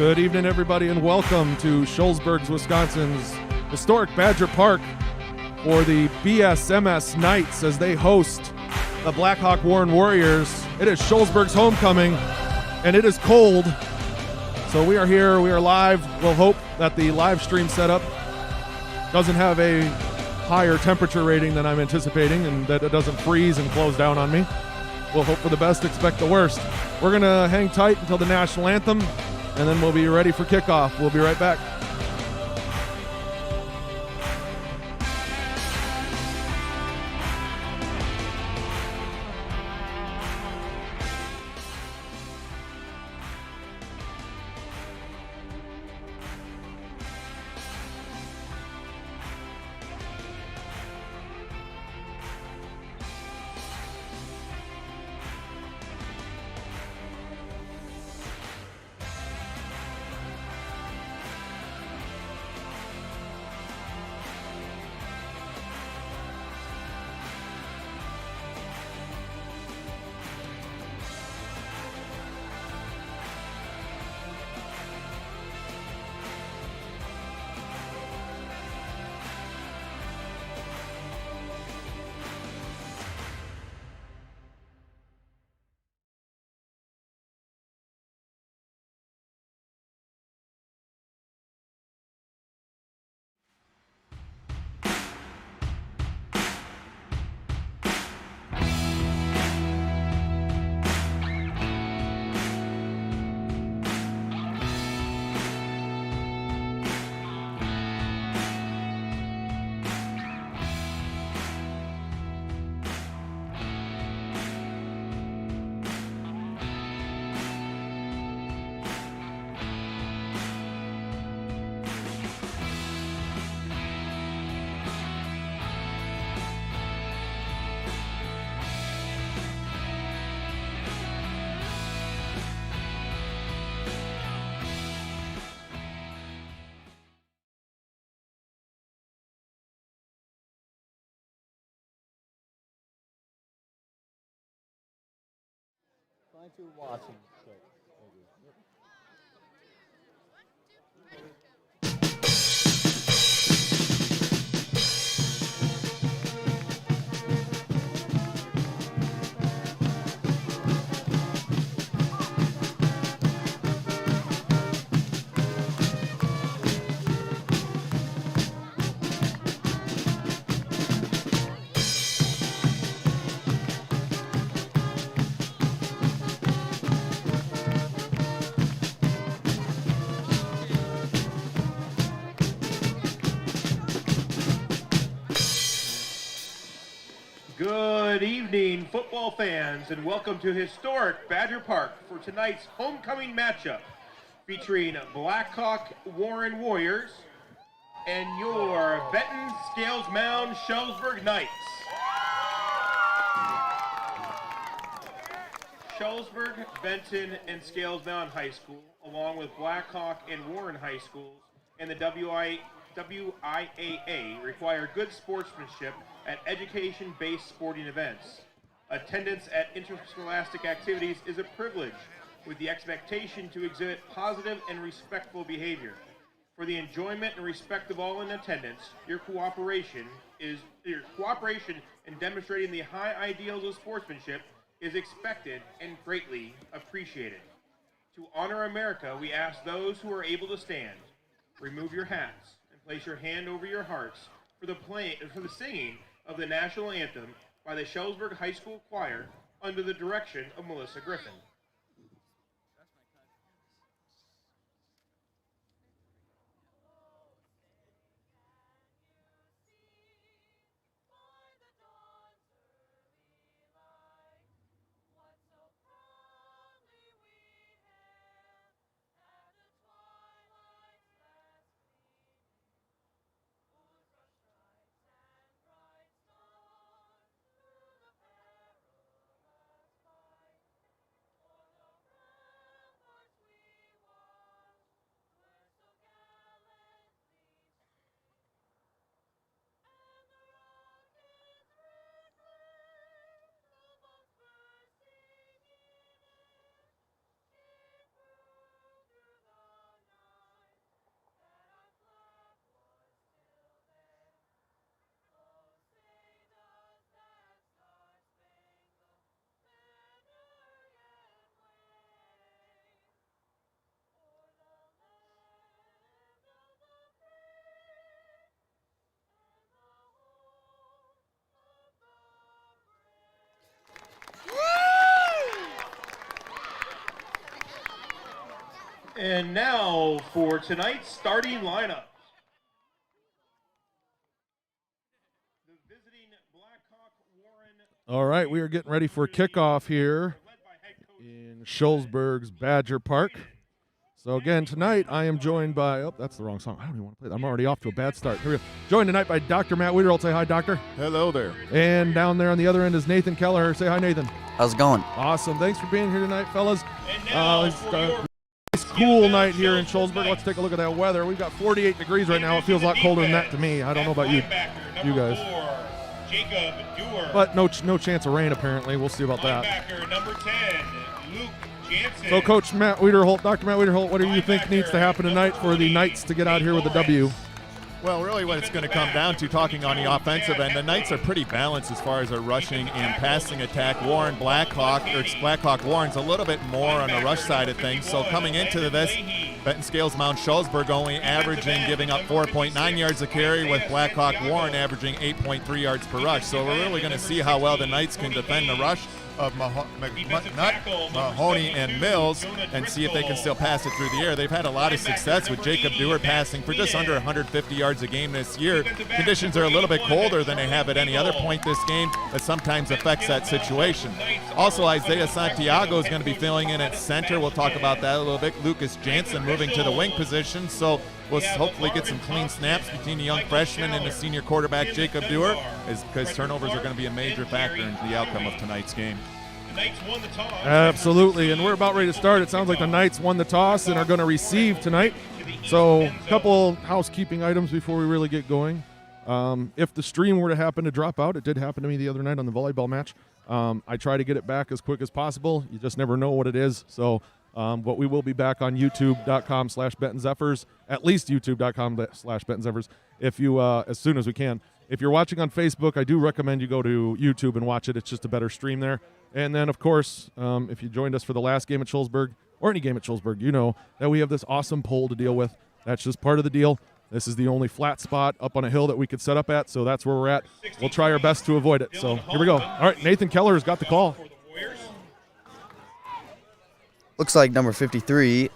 Good evening, everybody, and welcome to Shullsburg, Wisconsin's historic Badger Park for the BSMS Knights as they host the Blackhawk Warren Warriors. It is Shullsburg's homecoming, and it is cold. So we are here, we are live. We'll hope that the live stream setup doesn't have a higher temperature rating than I'm anticipating and that it doesn't freeze and close down on me. We'll hope for the best, expect the worst. We're going to hang tight until the national anthem, and then we'll be ready for kickoff. We'll be right back. Thank you for watching. So, thank you. Yep. Good evening, football fans, and welcome to historic Badger Park for tonight's homecoming matchup featuring Blackhawk Warren Warriors and your Benton Scales Mound Shullsburg Knights. Shullsburg, Benton, and Scales Mound High School, along with Blackhawk and Warren High Schools and the WIAA require good sportsmanship at education-based sporting events. Attendance at interscholastic activities is a privilege with the expectation to exhibit positive and respectful behavior. For the enjoyment and respect of all in attendance, your cooperation in demonstrating the high ideals of sportsmanship is expected and greatly appreciated. To honor America, we ask those who are able to stand, remove your hats and place your hand over your hearts for the singing of the national anthem by the Shullsburg High School Choir under the direction of Melissa Griffin. And now for tonight's starting lineup. The visiting Blackhawk Warren. All right, we are getting ready for kickoff here in Shullsburg's Badger Park. So again, tonight I am joined by, oh, that's the wrong song. I don't even want to play that. I'm already off to a bad start. Here we go. Joined tonight by Dr. Matt Wiederholt. Say hi, Doctor. Hello there. And down there on the other end is Nathan Kelleher. Say hi, Nathan. How's it going? Awesome. Thanks for being here tonight, fellas. And now It's for a your nice, cool night here in Shullsburg. Let's take a look at that weather. We've got 48 degrees right now. It feels a lot colder than that to me. I don't know about you guys. Jacob Dewar. But no chance of rain, apparently. We'll see about that. Linebacker number 10, Luke Jansen. So, Coach Matt Wiederholt, Dr. Matt Wiederholt, what do you think needs to happen tonight for the Knights to get out here with a W? Well, really what it's going to come down to, talking on the offensive end, the Knights are pretty balanced as far as their rushing and passing attack. Blackhawk Warren's a little bit more on the rush side of things. So coming into this, Benton Scales Mount Shullsburg only averaging, giving up 4.9 yards a carry, with Blackhawk Warren averaging 8.3 yards per rush. So we're really going to see how well the Knights can defend the rush of Mahoney and Mills and see if they can still pass it through the air. They've had a lot of success with Jacob Dewar passing for just under 150 yards a game this year. Conditions are a little bit colder than they have at any other point this game. That sometimes affects that situation. Also, Isaiah Santiago is going to be filling in at center. We'll talk about that a little bit. Lucas Jansen moving to the wing position. So we'll hopefully get some clean snaps between the young freshman and the senior quarterback, Jacob Dewar, because turnovers are going to be a major factor in the outcome of tonight's game. Absolutely, and we're about ready to start. It sounds like the Knights won the toss and are going to receive tonight. So a couple housekeeping items before we really get going. If the stream were to happen to drop out, it did happen to me the other night on the volleyball match. I try to get it back as quick as possible. You just never know what it is. So but we will be back on youtube.com/BentonZephyrs, at least youtube.com/BentonZephyrs, if you as soon as we can. If you're watching on Facebook, I do recommend you go to YouTube and watch it. It's just a better stream there. And then, of course, if you joined us for the last game at Shullsburg, or any game at Shullsburg, you know that we have this awesome pole to deal with. That's just part of the deal. This is the only flat spot up on a hill that we could set up at, so that's where we're at. We'll try our best to avoid it. So here we go. All right, Nathan Keller has got the call. Looks like number 53,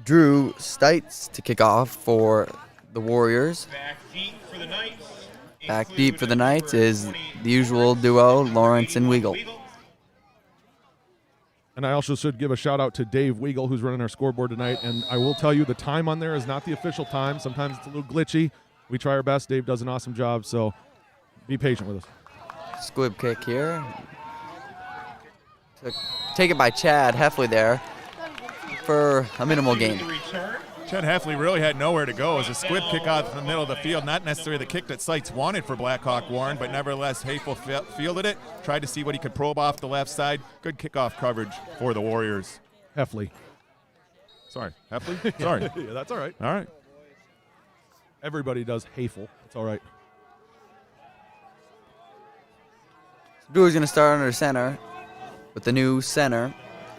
Drew Stites, to kick off for the Warriors. Back deep for the Knights. Back deep for the Knights is the usual duo, Lawrence and Weagle. And I also should give a shout-out to Dave Weagle, who's running our scoreboard tonight. And I will tell you, the time on there is not the official time. Sometimes it's a little glitchy. We try our best. Dave does an awesome job, so be patient with us. Squib kick here. Take it by Chad Heffley there for a minimal gain. Chad Heffley really had nowhere to go. It was a squib kick out in the middle of the field, not necessarily the kick that Sites wanted for Blackhawk Warren, but nevertheless, Heffley fielded it, tried to see what he could probe off the left side. Good kickoff coverage for the Warriors. Heffley. Sorry, Heffley? Sorry. Yeah, that's all right. All right. Everybody does Hafel. It's all right. Brewer's going to start under center with the new center,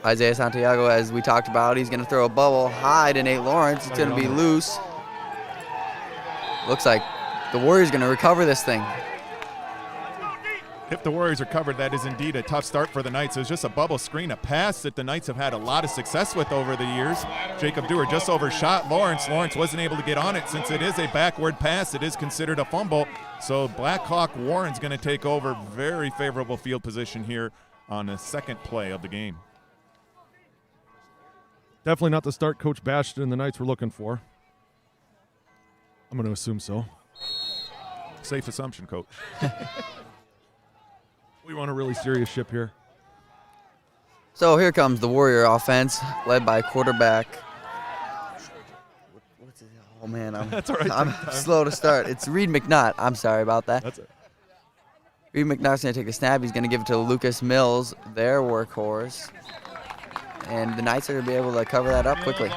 Isaiah Santiago, as we talked about. He's going to throw a bubble high to Nate Lawrence. It's going to be loose. Looks like the Warriors going to recover this thing. If the Warriors are covered, that is indeed a tough start for the Knights. It was just a bubble screen, a pass that the Knights have had a lot of success with over the years. Jacob Dewar just overshot Lawrence. Lawrence wasn't able to get on it. Since it is a backward pass, it is considered a fumble. So Blackhawk Warren's going to take over. Very favorable field position here on the second play of the game. Definitely not the start Coach Bastion and the Knights were looking for. I'm going to assume so. Safe assumption, Coach. We run a really serious ship here. So here comes the Warrior offense, led by quarterback. What's his, oh, man, That's all right. I'm slow to start. It's Reed McNutt. I'm sorry about that. That's it. Reed McNutt's going to take a snap. He's going to give it to Lucas Mills, their workhorse. And the Knights are going to be able to cover that up quickly.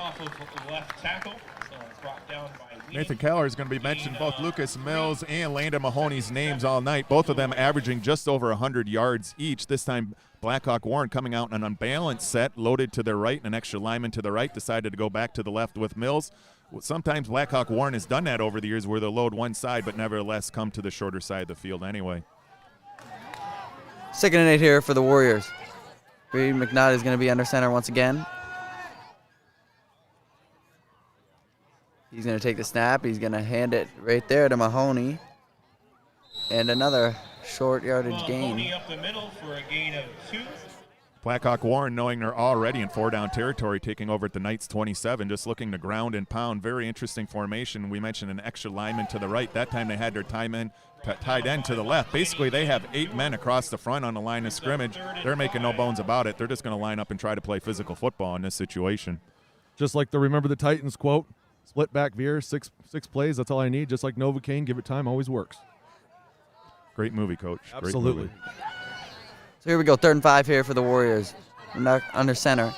Nathan Keller is going to be mentioning both Lucas Mills and Landon Mahoney's names all night, both of them averaging just over 100 yards each. This time, Blackhawk Warren coming out in an unbalanced set, loaded to their right, and an extra lineman to the right, decided to go back to the left with Mills. Sometimes Blackhawk Warren has done that over the years where they'll load one side, but nevertheless come to the shorter side of the field anyway. 2nd and 8 here for the Warriors. Reed McNutt is going to be under center once again. He's going to take the snap. He's going to hand it right there to Mahoney. And another short yardage gain. Mahoney up the middle for a gain of 2. Blackhawk Warren, knowing they're already in 4-down territory, taking over at the Knights 27, just looking to ground and pound. Very interesting formation. We mentioned an extra lineman to the right. That time they had their tight end to the left. Basically, they have 8 men across the front on the line of scrimmage. They're making no bones about it. They're just going to line up and try to play physical football in this situation. Just like the Remember the Titans quote, split back veer, six plays, that's all I need. Just like Novocaine, give it time, always works. Great movie, Coach. Absolutely. Great movie. So here we go, 3rd and 5 here for the Warriors. Under center.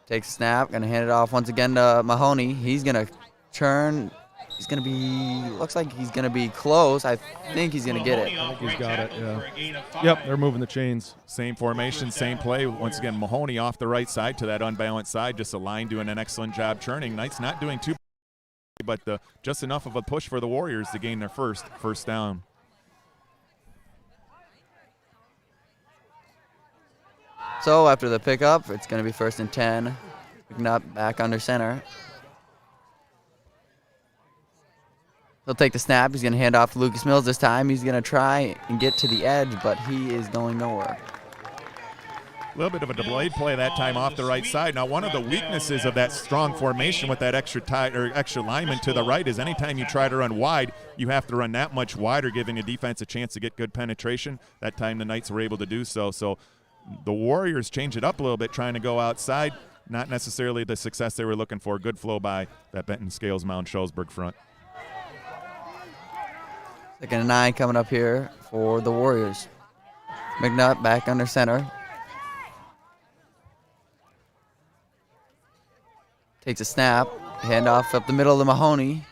Takes a snap, gonna hand it off once again to Mahoney. He's gonna turn. He's gonna be, looks like he's gonna be close. I think he's gonna get it. I think he's got it, yeah. Yep, they're moving the chains. Same formation, same play. Once again, Mahoney off the right side to that unbalanced side. Just a line doing an excellent job churning. Knights not doing too, but just enough of a push for the Warriors to gain their first down. So after the pickup, it's going to be 1st and 10. McNutt back under center. He'll take the snap. He's going to hand off to Lucas Mills this time. He's going to try and get to the edge, but he is going nowhere. A little bit of a delayed play that time off the right side. Now, one of the weaknesses of that strong formation with that extra lineman to the right is anytime you try to run wide, you have to run that much wider, giving a defense a chance to get good penetration. That time the Knights were able to do so. So the Warriors change it up a little bit, trying to go outside. Not necessarily the success they were looking for. Good flow by that Benton Scales Mound Shullsburg front. 2nd and 9 coming up here for the Warriors. McNutt back under center. Takes a snap, handoff up the middle to Mahoney.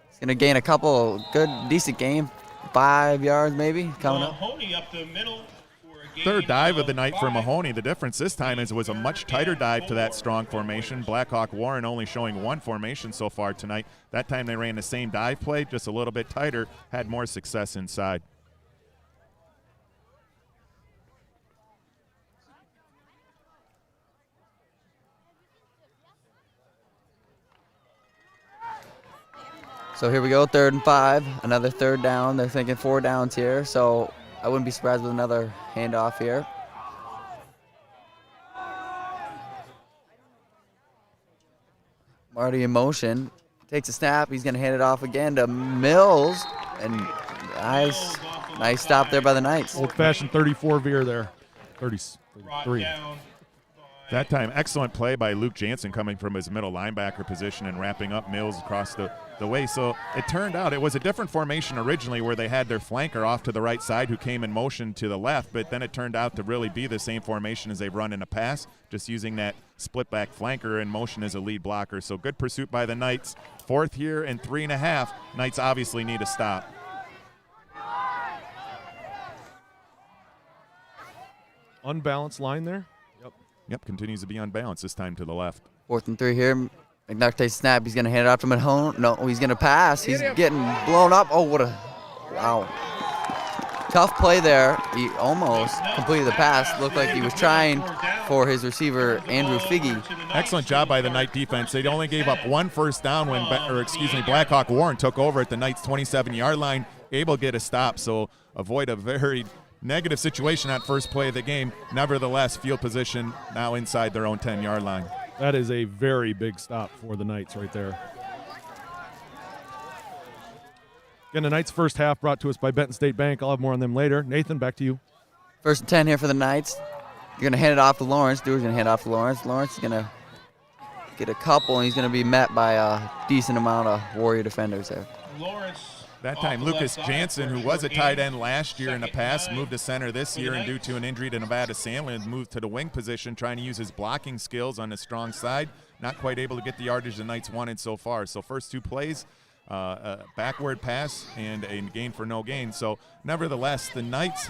He's going to gain a couple, decent gain, 5 yards maybe coming up. Mahoney up the middle for a gain 3rd dive of the night for 5. Mahoney. The difference this time is it was a much tighter dive to that strong formation. Blackhawk Warren only showing 1 formation so far tonight. That time they ran the same dive play, just a little bit tighter, had more success inside. So here we go, 3rd and 5, another 3rd down. They're thinking 4 downs here, so I wouldn't be surprised with another handoff here. Marty in motion, takes a snap. He's going to hand it off again to Mills, and nice stop there by the Knights. Old-fashioned 34 veer there, 33. That time, excellent play by Luke Jansen coming from his middle linebacker position and wrapping up Mills across the way. So it turned out it was a different formation originally where they had their flanker off to the right side who came in motion to the left, but then it turned out to really be the same formation as they've run in the past, just using that split back flanker in motion as a lead blocker. So good pursuit by the Knights. 4th here and 3.5. Knights obviously need a stop. Unbalanced line there. Yep, continues to be unbalanced, this time to the left. 4th and 3 here. McNutt takes a snap. He's going to hand it off to Mahoney. No, he's going to pass. He's getting blown up. Oh, wow. Tough play there. He almost completed the pass. Looked like he was trying for his receiver, Andrew Figge. Excellent job by the Knight defense. They only gave up 1 first down when, Blackhawk Warren took over at the Knights' 27-yard line, able to get a stop. So avoid a very negative situation at first play of the game. Nevertheless, field position now inside their own 10-yard line. That is a very big stop for the Knights right there. Again, the Knights' first half brought to us by Benton State Bank. I'll have more on them later. Nathan, back to you. 1st and 10 here for the Knights. You're going to hand it off to Lawrence. Dewar's going to hand it off to Lawrence. Lawrence is going to get a couple, and he's going to be met by a decent amount of Warrior defenders there. Lawrence. That time, Lucas Jansen, who was a tight end last year in the past, moved to center this year, and due to an injury to Nevada Sandland, moved to the wing position, trying to use his blocking skills on the strong side. Not quite able to get the yardage the Knights wanted so far. So first 2 plays, a backward pass and a gain for no gain. So nevertheless, the Knights'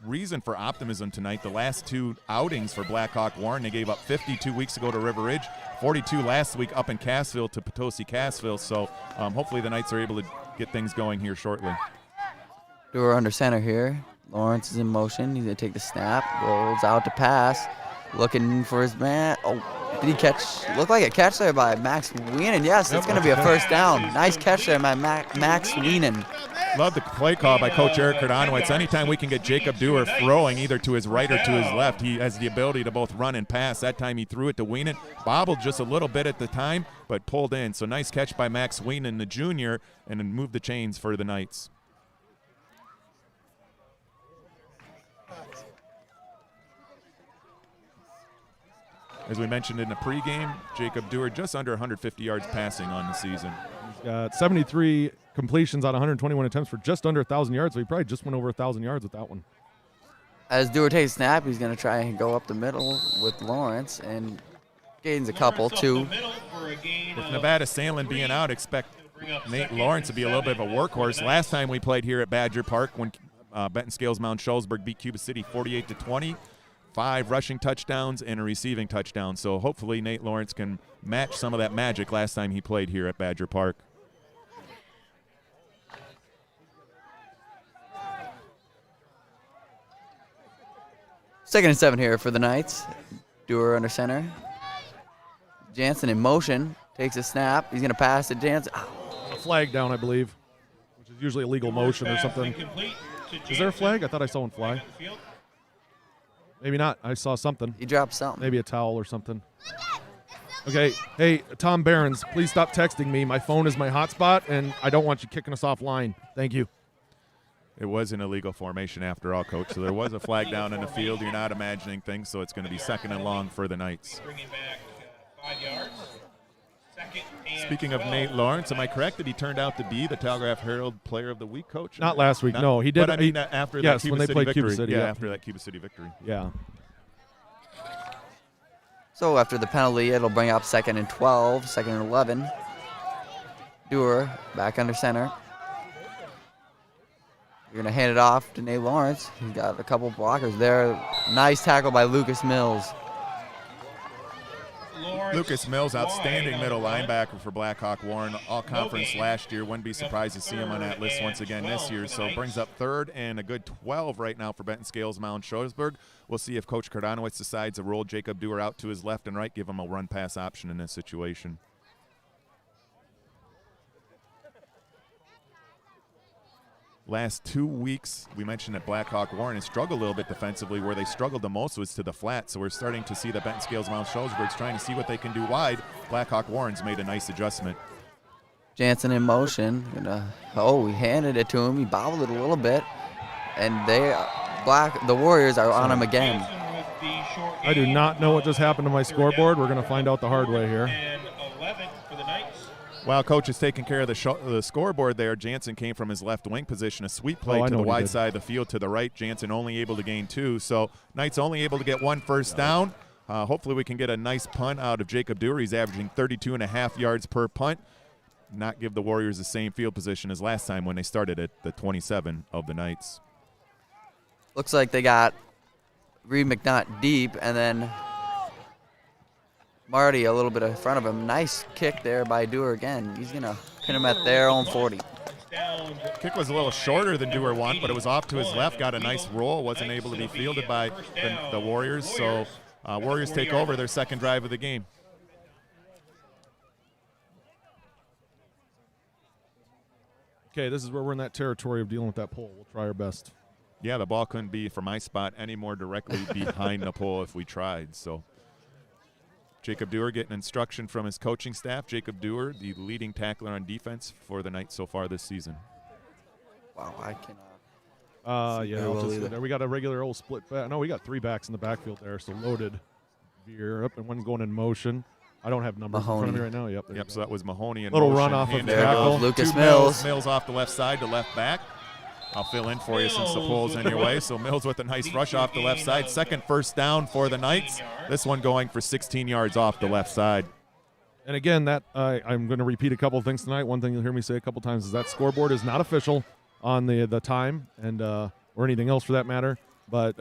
reason for optimism tonight, the last 2 outings for Blackhawk Warren, they gave up 50 2 weeks ago to River Ridge, 42 last week up in Cassville to Potosi-Cassville. So hopefully the Knights are able to get things going here shortly. Dewar under center here. Lawrence is in motion. He's going to take the snap, rolls out to pass, looking for his man. Oh, Did he catch? Looked like a catch there by Max Weenan. Yes, it's going to be a first down. Nice catch there by Max Weenan. Love the play call by Coach Eric Kardonowitz. Anytime we can get Jacob Dewar throwing either to his right or to his left, he has the ability to both run and pass. That time he threw it to Weenan. Bobbled just a little bit at the time, but pulled in. So nice catch by Max Weenan, the junior, and then moved the chains for the Knights. As we mentioned in the pregame, Jacob Dewar just under 150 yards passing on the season. He's got 73 completions on 121 attempts for just under 1,000 yards, so he probably just went over 1,000 yards with that one. As Dewar takes snap, he's going to try and go up the middle with Lawrence and gains a couple, 2. With Nevada Sandlin being out, expect Nate Lawrence to be a little bit of a workhorse. Last time we played here at Badger Park when Benton Scales Mount Shullsburg beat Cuba City 48-20. 5 rushing touchdowns and a receiving touchdown. So hopefully Nate Lawrence can match some of that magic last time he played here at Badger Park. Second and 7 here for the Knights. Dewar under center. Jansen in motion. Takes a snap. He's going to pass to Jansen. A flag down, I believe, which is usually a legal motion or something. Is there a flag? I thought I saw one fly. Maybe not. I saw something. He dropped something. Maybe a towel or something. Okay. Hey, Tom Behrens, please stop texting me. My phone is my hotspot, and I don't want you kicking us offline. Thank you. It was an illegal formation after all, Coach. So there was a flag down in the field. You're not imagining things, so it's going to be second and long for the Knights. Bringing back 5 yards. Speaking of Nate Lawrence, am I correct that he turned out to be the Telegraph Herald Player of the Week, Coach? Not last week. No, he did. But I mean, after yes, that when they played Cuba City. Yeah, Yeah, after that Cuba City victory. Yeah. So after the penalty, it'll bring up second and 12, second and 11. Dewar back under center. You're going to hand it off to Nate Lawrence. He's got a couple blockers there. Nice tackle by Lucas Mills. Lucas Mills, outstanding middle linebacker for Blackhawk Warren, all conference last year. Wouldn't be surprised to see him on that list once again this year. So brings up third and a good 12 right now for Benton Scales Mount Shullsburg. We'll see if Coach Kardonowitz decides to roll Jacob Dewar out to his left and right, give him a run-pass option in this situation. Last 2 weeks, we mentioned that Blackhawk Warren has struggled a little bit defensively. Where they struggled the most was to the flat. So we're starting to see that Benton Scales Mount Shullsburg's trying to see what they can do wide. Blackhawk Warren's made a nice adjustment. Jansen in motion. He handed it to him. He bobbled it a little bit. And the Warriors are on him again. I do not know what just happened to my scoreboard. We're going to find out the hard way here. While Coach is taking care of the scoreboard there, Jansen came from his left wing position, a sweep play to the wide side of the field to the right. Jansen only able to gain 2, so Knights only able to get 1 first down. Hopefully we can get a nice punt out of Jacob Dewar. He's averaging 32.5 yards per punt. Not give the Warriors the same field position as last time when they started at the 27 of the Knights. Looks like they got Reed McNutt deep, and then Marty a little bit in front of him. Nice kick there by Dewar again. He's going to pin him at their own 40. Kick was a little shorter than Dewar wanted, but it was off to his left. Got a nice roll. Wasn't able to be fielded by the Warriors. So Warriors take over their second drive of the game. Okay, this is where we're in that territory of dealing with that pole. We'll try our best. Yeah, the ball couldn't be from my spot any more directly behind the pole if we tried. So Jacob Dewar getting instruction from his coaching staff. Jacob Dewar, the leading tackler on defense for the Knights so far this season. Wow, I cannot. Yeah, there we got a regular old split back. No, we got 3 backs in the backfield there, so loaded. Veer up, and one's going in motion. I don't have numbers in front of me right now. Yep, so that was Mahoney. And little motion. run off of there tackle. Lucas Mills. Mills off the left side to left back. I'll fill in for you since the pole's in your way. So Mills with a nice rush off the left side. Second first down for the Knights. This one going for 16 yards off the left side. And again, that I'm going to repeat a couple of things tonight. One thing you'll hear me say a couple times is that scoreboard is not official on the time and or anything else for that matter. But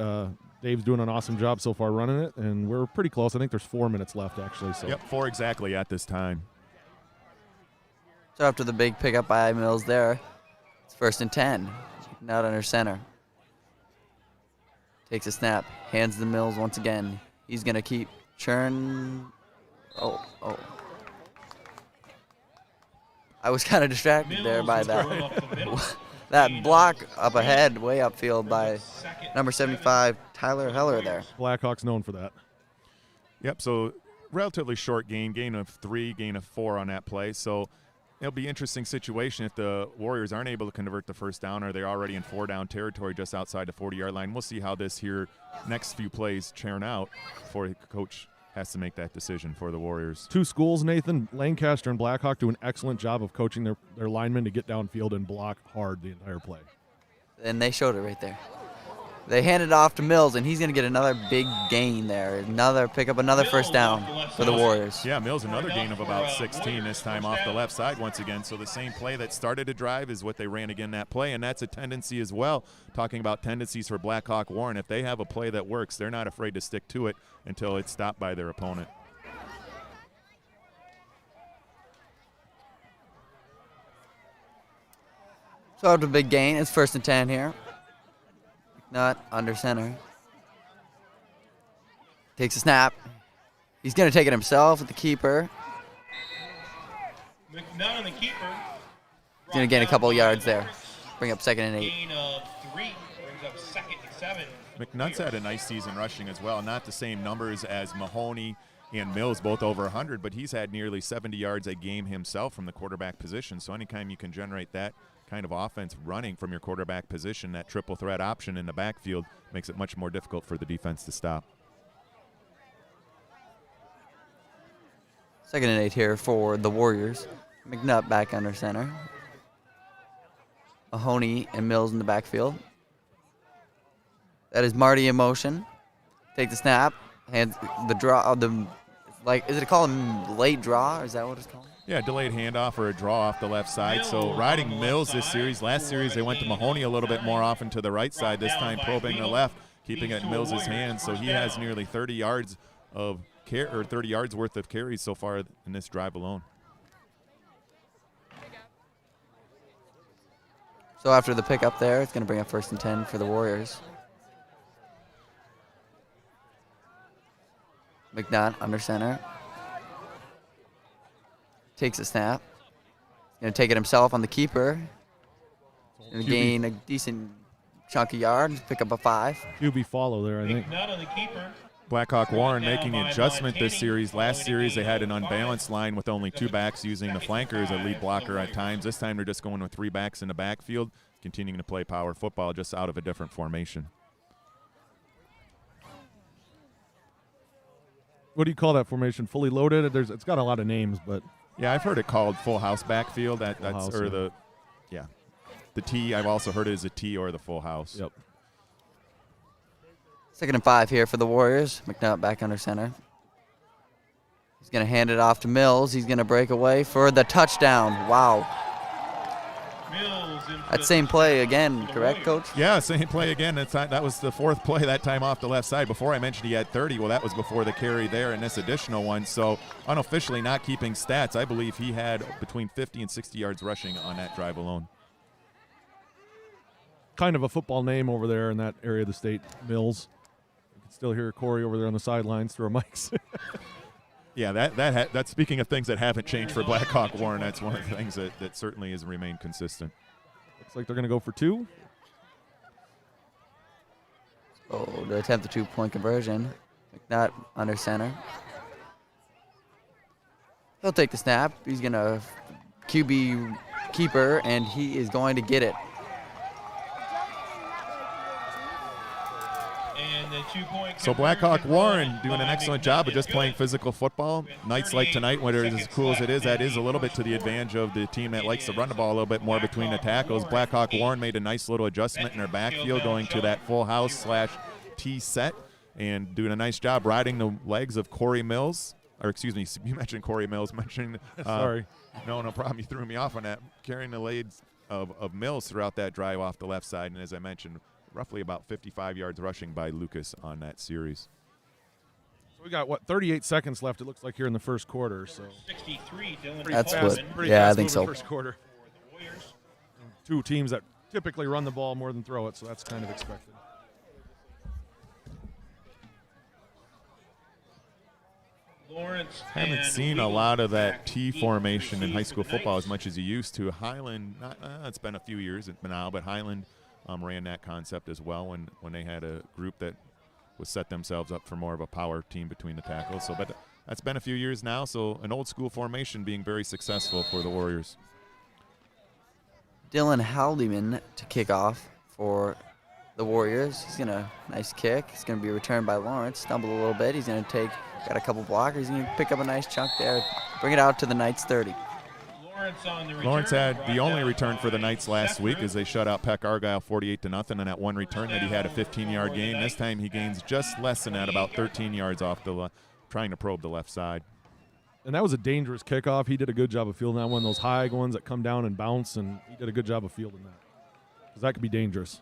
Dave's doing an awesome job so far running it, and we're pretty close. I think there's 4 minutes left actually. So. Yep, 4 exactly at this time. So after the big pickup by Mills there, it's 1st and 10. Not under center. Takes a snap, hands the Mills once again. He's going to keep churn. Oh. I was kind of distracted there by that. That block up ahead, way upfield by number 75, Tyler Heller there. Blackhawks known for that. Yep, so relatively short gain of 3, gain of 4 on that play. So it'll be an interesting situation if the Warriors aren't able to convert the first down or they're already in 4-down territory just outside the 40-yard line. We'll see how this here next few plays churn out before the coach has to make that decision for the Warriors. Two schools, Nathan, Lancaster and Blackhawk, do an excellent job of coaching their linemen to get downfield and block hard the entire play. And they showed it right there. They handed it off to Mills, and he's going to get another big gain there. Pick up another first down for the Warriors. Yeah, Mills another gain of about 16, this time off the left side once again. So the same play that started a drive is what they ran again that play, and that's a tendency as well. Talking about tendencies for Blackhawk Warren, if they have a play that works, they're not afraid to stick to it until it's stopped by their opponent. So after a big gain, it's 1st and 10 here. Not under center. Takes a snap. He's going to take it himself with the keeper. McNutt on the keeper. He's going to gain a couple yards there. Bring up 2nd and 8. Gain of 3 brings up 2nd and 7. McNutt's had a nice season rushing as well. Not the same numbers as Mahoney and Mills, both over 100, but he's had nearly 70 yards a game himself from the quarterback position. So anytime you can generate that kind of offense running from your quarterback position, that triple threat option in the backfield makes it much more difficult for the defense to stop. 2nd and 8 here for the Warriors. McNutt back under center. Mahoney and Mills in the backfield. That is Marty in motion. Take the snap. Hands the draw. Is it called a late draw? Is that what it's called? Yeah, delayed handoff or a draw off the left side. So riding Mills this series. Last series they went to Mahoney a little bit more often to the right side. This time probing the left, keeping it in Mills' hands. So he has nearly 30 yards of 30 yards worth of carries so far in this drive alone. So after the pickup there, it's going to bring up 1st and 10 for the Warriors. McNutt under center. Takes a snap. He's going to take it himself on the keeper. Going to gain a decent chunk of yards, pick up a 5. QB follow there, I think. McNutt on the keeper. Blackhawk Warren making an adjustment this series. Last series they had an unbalanced line with only 2 backs using the flanker as a lead blocker at times. This time they're just going with 3 backs in the backfield, continuing to play power football just out of a different formation. What do you call that formation? Fully loaded? It's got a lot of names, but yeah, I've heard it called full house backfield. The T. I've also heard it as a T or the full house. Yep. 2nd and 5 here for the Warriors. McNutt back under center. He's going to hand it off to Mills. He's going to break away for the touchdown. Wow. That same play again, correct, Coach? Yeah, same play again. That was the 4th play that time off the left side. Before I mentioned he had 30. Well, that was before the carry there and this additional one. So unofficially not keeping stats, I believe he had between 50 and 60 yards rushing on that drive alone. Kind of a football name over there in that area of the state, Mills. You can still hear Corey over there on the sidelines through our mics. Yeah, that's speaking of things that haven't changed for Blackhawk Warren, that's one of the things that certainly has remained consistent. Looks like they're going to go for 2. Oh, to attempt the 2-point conversion. McNutt under center. He'll take the snap. He's going to QB keeper, and he is going to get it. So Blackhawk Warren doing an excellent job of just playing physical football. Nights like tonight, when it is as cool as it is, that is a little bit to the advantage of the team that likes to run the ball a little bit more between the tackles. Blackhawk Warren made a nice little adjustment in their backfield, going to that full house / T set and doing a nice job riding the legs of Corey Mills. Or excuse me, you mentioned Corey Mills. Sorry. No problem. You threw me off on that. Carrying the legs of Mills throughout that drive off the left side. And as I mentioned, roughly about 55 yards rushing by Lucas on that series. So we got, 38 seconds left, it looks like, here in the first quarter. So 63, Dylan. That's fast, what, yeah, I think so. First quarter. 2 teams that typically run the ball more than throw it, so that's kind of expected. Lawrence Haven't and seen a Weagle lot of that back T deep formation in receive high for school the football Knights. as much as you used to. Highland, it's been a few years now, but Highland ran that concept as well when they had a group that was set themselves up for more of a power team between the tackles. So, but that's been a few years now. So an old school formation being very successful for the Warriors. Dylan Haldeman to kick off for the Warriors. He's gonna nice kick. It's gonna be returned by Lawrence. Stumbled a little bit. He's gonna got a couple blockers. He's gonna pick up a nice chunk there. Bring it out to the Knights 30. Lawrence had the only return for the Knights last week as they shut out Peck Argyle 48-0 on that one return that he had a 15-yard gain. This time he gains just less than that, about 13 yards off the trying to probe the left side. And that was a dangerous kickoff. He did a good job of fielding that one, those high ones that come down and bounce, and he did a good job of fielding that. Because that could be dangerous.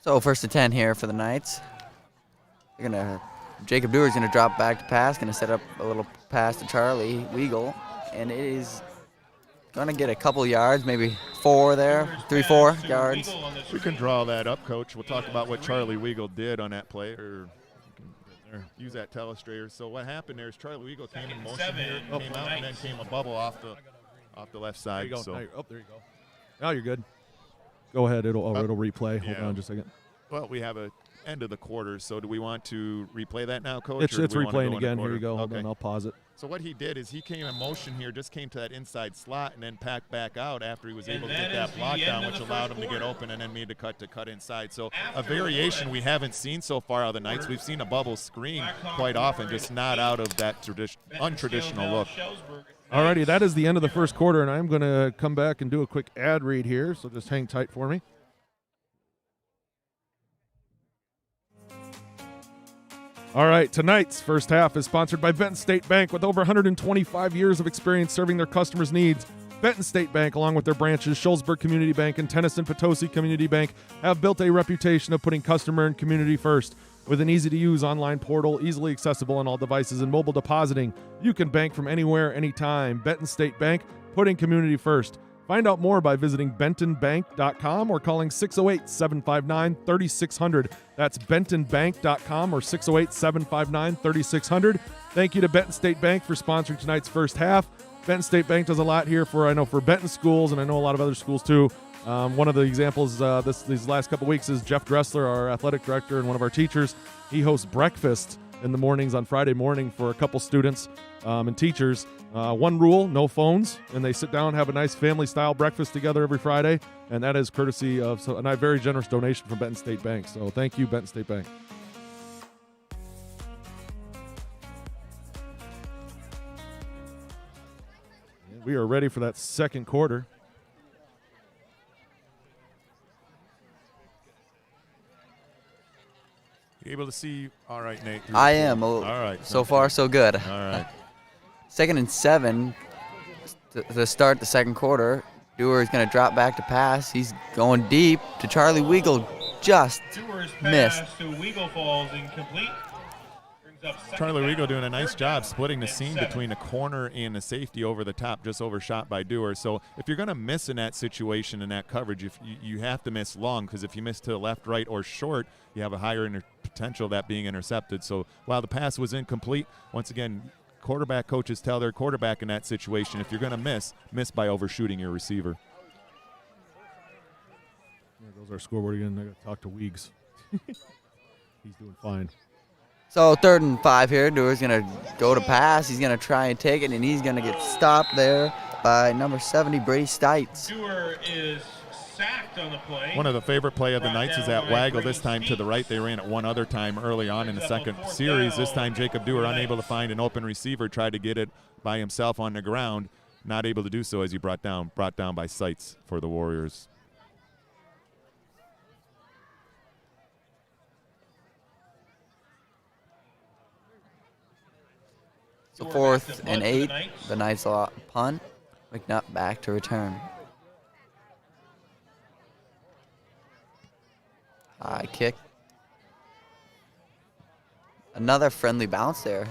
So 1st and 10 here for the Knights. Jacob Dewar's gonna drop back to pass, gonna set up a little pass to Charlie Weagle, and it is gonna get a couple yards, maybe 4 there, 3-4 yards. We can draw that up, Coach. We'll talk about what Charlie Weagle did on that play, or use that telestrator. So what happened there is Charlie Weagle came in motion here, came out, and then came a bubble off the left side. There you go. So. There you go. Now you're good. Go ahead. It'll replay. Hold Yeah. on just a second. Well, we have a end of the quarter, so do we want to replay that now, Coach? It's or do we wanna replaying go into again. Here quarter? you go. Hold Okay. on. I'll pause it. So what he did is he came in motion here, just came to that inside slot, and then packed back out after he was able to get that block down, which allowed him to get open and then made the cut inside. So a variation we haven't seen so far out of the Knights. We've seen a bubble screen quite often, just not out of that untraditional look. Alrighty, that is the end of the first quarter, and I'm going to come back and do a quick ad read here, so just hang tight for me. All right, tonight's first half is sponsored by Benton State Bank. With over 125 years of experience serving their customers' needs, Benton State Bank, along with their branches, Shullsburg Community Bank and Tennyson Potosi Community Bank, have built a reputation of putting customer and community first. With an easy-to-use online portal, easily accessible on all devices, and mobile depositing, you can bank from anywhere, anytime. Benton State Bank, putting community first. Find out more by visiting bentonbank.com or calling 608-759-3600. That's bentonbank.com or 608-759-3600. Thank you to Benton State Bank for sponsoring tonight's first half. Benton State Bank does a lot here for Benton schools, and I know a lot of other schools too. One of the examples these last couple weeks is Jeff Dressler, our athletic director and one of our teachers. He hosts breakfast in the mornings on Friday morning for a couple students and teachers. One rule, no phones, and they sit down, have a nice family-style breakfast together every Friday, and that is courtesy of a very generous donation from Benton State Bank. So thank you, Benton State Bank. And we are ready for that second quarter. You able to see? All right, Nate. I am. All right. So far, so good. All right. 2nd and 7 to start the second quarter. Dewar is going to drop back to pass. He's going deep to Charlie Weagle. Just missed. To Weagle falls incomplete. Charlie Weagle doing a nice job splitting the seam between the corner and the safety over the top, just overshot by Dewar. So if you're going to miss in that situation, in that coverage, if you have to miss long, because if you miss to the left, right, or short, you have a higher potential of that being intercepted. So while the pass was incomplete, once again, quarterback coaches tell their quarterback in that situation, if you're going to miss by overshooting your receiver. There goes our scoreboard again. I got to talk to Weeks. He's doing fine. So 3rd and 5 here. Dewar's going to go to pass. He's going to try and take it, and he's going to get stopped there by number 70, Brady Stites. Dewar is sacked on the play. One of the favorite play of the Knights is that waggle, this time to the right. They ran it one other time early on in the second series. This time Jacob Dewar, unable to find an open receiver, tried to get it by himself on the ground. Not able to do so as he brought down by Sites for the Warriors. So 4th and 8. The Knights punt. McNutt back to return. High kick. Another friendly bounce there.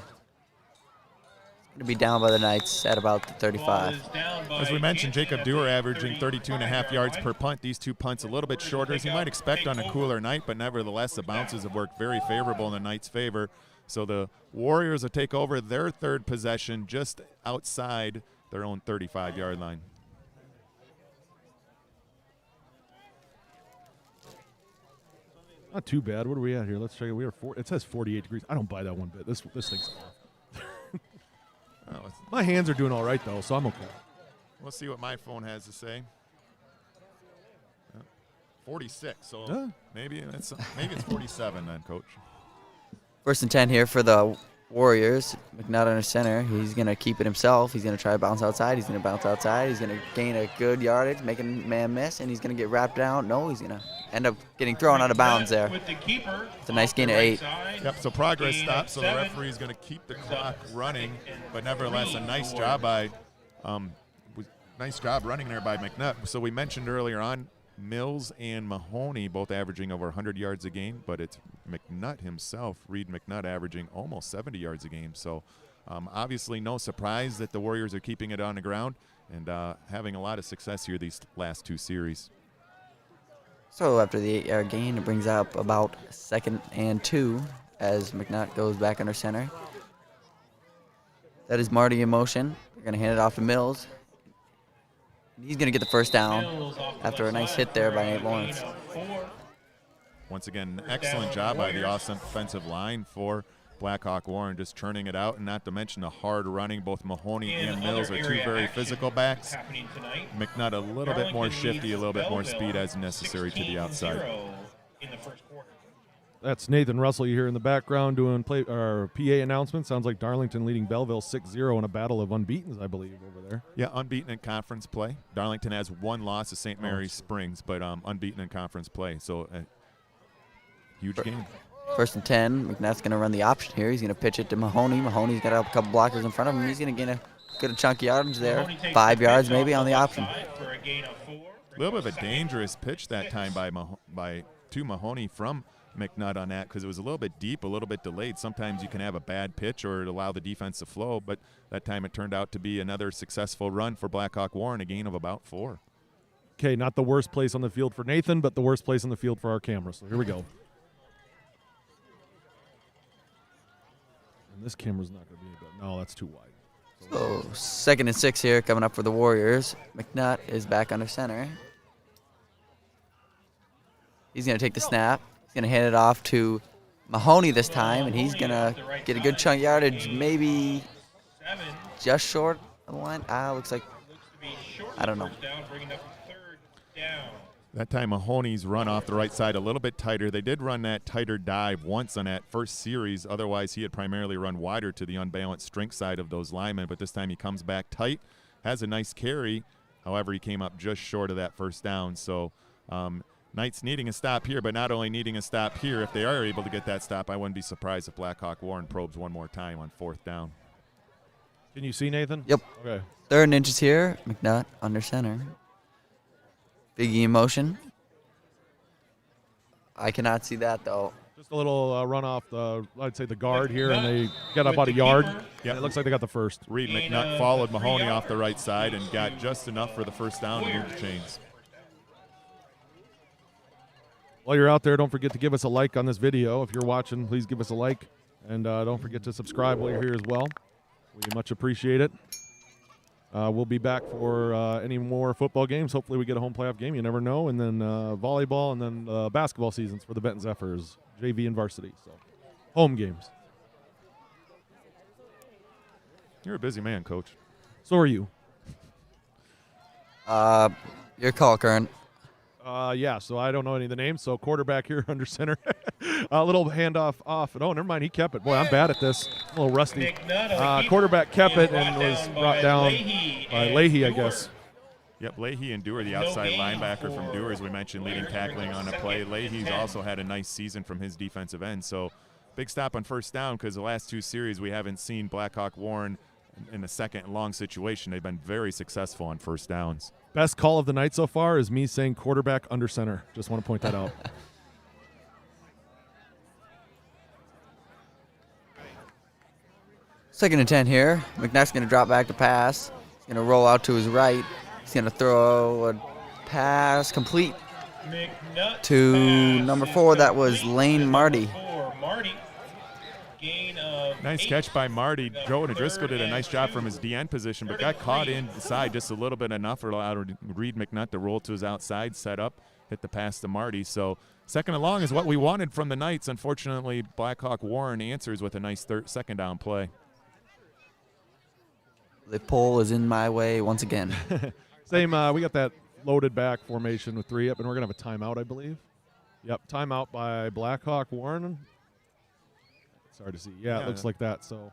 to be down by the Knights at about the 35. As we mentioned, Jacob Dewar averaging 32.5 yards per punt. These two punts a little bit shorter as you might expect on a cooler night, but nevertheless the bounces have worked very favorable in the Knights' favor. So the Warriors will take over their third possession just outside their own 35-yard line. Not too bad. What are we at here? Let's check it. It says 48 degrees. I don't buy that one bit. This thing's off. My hands are doing all right, though, so I'm okay. We'll see what my phone has to say. 46, so maybe it's 47 then, Coach. 1st and 10 here for the Warriors. McNutt under center. He's going to keep it himself. He's going to try to bounce outside. He's going to bounce outside. He's going to gain a good yardage, making man miss, and he's going to get wrapped down. No, he's going to end up getting thrown out of bounds there. It's a nice gain of 8. Yep, so progress stops, so the referee is going to keep the clock running, but nevertheless a nice job running there by McNutt. So we mentioned earlier on Mills and Mahoney both averaging over 100 yards a game, but it's McNutt himself, Reed McNutt, averaging almost 70 yards a game. So obviously no surprise that the Warriors are keeping it on the ground and having a lot of success here these last 2 series. So after the 8-yard gain, it brings up about 2nd and 2 as McNutt goes back under center. That is Marty in motion. They're going to hand it off to Mills. He's going to get the first down after a nice hit there by Nate Lawrence. Once again, excellent job by the offensive line for Blackhawk Warren, just churning it out, and not to mention the hard running. Both Mahoney and Mills are 2 very physical backs. McNutt a little bit more shifty, a little bit more speed as necessary to the outside. That's Nathan Russell you hear in the background doing PA announcements. Sounds like Darlington leading Belleville 6-0 in a battle of unbeatens, I believe, over there. Yeah, unbeaten in conference play. Darlington has 1 loss to St. Mary's Springs, but unbeaten in conference play. So a huge game. 1st and 10. McNutt's going to run the option here. He's going to pitch it to Mahoney. Mahoney's got a couple blockers in front of him. He's going to gain a good chunk of yardage there. 5 yards maybe on the option. A little bit of a dangerous pitch that time to Mahoney from McNutt on that, because it was a little bit deep, a little bit delayed. Sometimes you can have a bad pitch or it allow the defense to flow, but that time it turned out to be another successful run for Blackhawk Warren, a gain of about 4. Okay, not the worst place on the field for Nathan, but the worst place on the field for our camera. So here we go. And this camera's not going to be any good. No, that's too wide. So 2nd and 6 here coming up for the Warriors. McNutt is back under center. He's going to take the snap. He's going to hand it off to Mahoney this time, and he's going to get a good chunk of yardage, maybe just short of the line. Looks like, I don't know. That time Mahoney's run off the right side a little bit tighter. They did run that tighter dive once on that first series. Otherwise, he had primarily run wider to the unbalanced strength side of those linemen, but this time he comes back tight, has a nice carry. However, he came up just short of that first down. So Knights needing a stop here, but not only needing a stop here, if they are able to get that stop, I wouldn't be surprised if Blackhawk Warren probes one more time on 4th down. Can you see, Nathan? Yep. Okay. 3rd and inches here. McNutt under center. Biggie in motion. I cannot see that, though. Just a little run off I'd say the guard here, and they got about a yard. Yeah, it looks like they got the first. Reed McNutt followed Mahoney off the right side and got just enough for the first down to move the chains. While you're out there, don't forget to give us a like on this video. If you're watching, please give us a like. And don't forget to subscribe while you're here as well. We much appreciate it. We'll be back for any more football games. Hopefully we get a home playoff game. You never know. And then volleyball and then basketball seasons for the Benton Zephyrs, JV and varsity. So home games. You're a busy man, Coach. So are you. Your call, Kern. Yeah, so I don't know any of the names. So quarterback here under center. A little handoff off. Oh, never mind. He kept it. Boy, I'm bad at this. A little rusty. Quarterback kept it and was brought down by Leahy, I guess. Yep, Leahy and Dewar, the outside linebacker from Dewar, as we mentioned, leading tackling on the play. Leahy's also had a nice season from his defensive end. So big stop on first down, because the last 2 series we haven't seen Blackhawk Warren in a second and long situation. They've been very successful on first downs. Best call of the night so far is me saying quarterback under center. Just want to point that out. 2nd and 10 here. McNutt's going to drop back to pass. He's going to roll out to his right. He's going to throw a pass complete McNutt to pass number is 4. That was complete Lane to Marty. number 4, Marty. Gain of Nice 8. catch by Marty. Joe Driscoll did a and nice job 2. from his DN position, but got caught inside just a little bit enough for allowed Reed McNutt to roll to his outside, set up, hit the pass to Marty. So 2nd and long is what we wanted from the Knights. Unfortunately, Blackhawk Warren answers with a nice 2nd down play. The pole is in my way once again. Same. We got that loaded back formation with 3 up, and we're gonna have a timeout, I believe. Yep, timeout by Blackhawk Warren. It's hard to see. Yeah, it looks like that. So,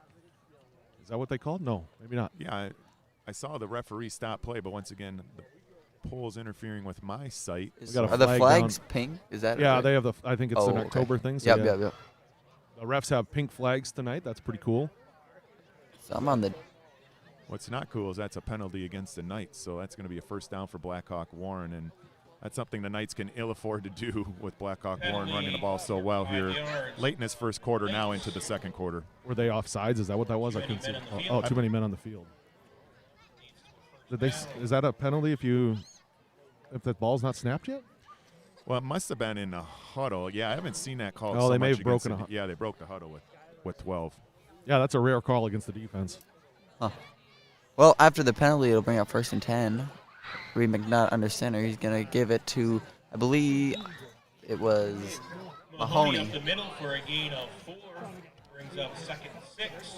is that what they called? No, maybe not. Yeah, I saw the referee stop play, but once again, the pole's interfering with my sight. got a Are the flag flags down. pink? Is that Yeah, right? they have the. I think it's Oh, an okay. October thing. So Yep, yeah. yep, yep. The refs have pink flags tonight. That's pretty cool. So I'm on the. What's not cool is that's a penalty against the Knights, so that's going to be a 1st down for Blackhawk Warren, and that's something the Knights can ill afford to do with Blackhawk Warren running the ball so well here late in his 1st quarter, now into the 2nd quarter. Were they offsides? Is that what that was? I couldn't see. Oh, too many men on the field. Did they? Is that a penalty if the ball's not snapped yet? Well, it must have been in the huddle. Yeah, I haven't seen that call. Oh, so they may much have broken against a Yeah, they broke the huddle with 12. Yeah, that's a rare call against the defense. Huh. Well, after the penalty, it'll bring up 1st and 10. Reed McNutt under center. He's going to give it to, I believe it was Mahoney. Up the middle for a gain of 4. Brings up 2nd and 6.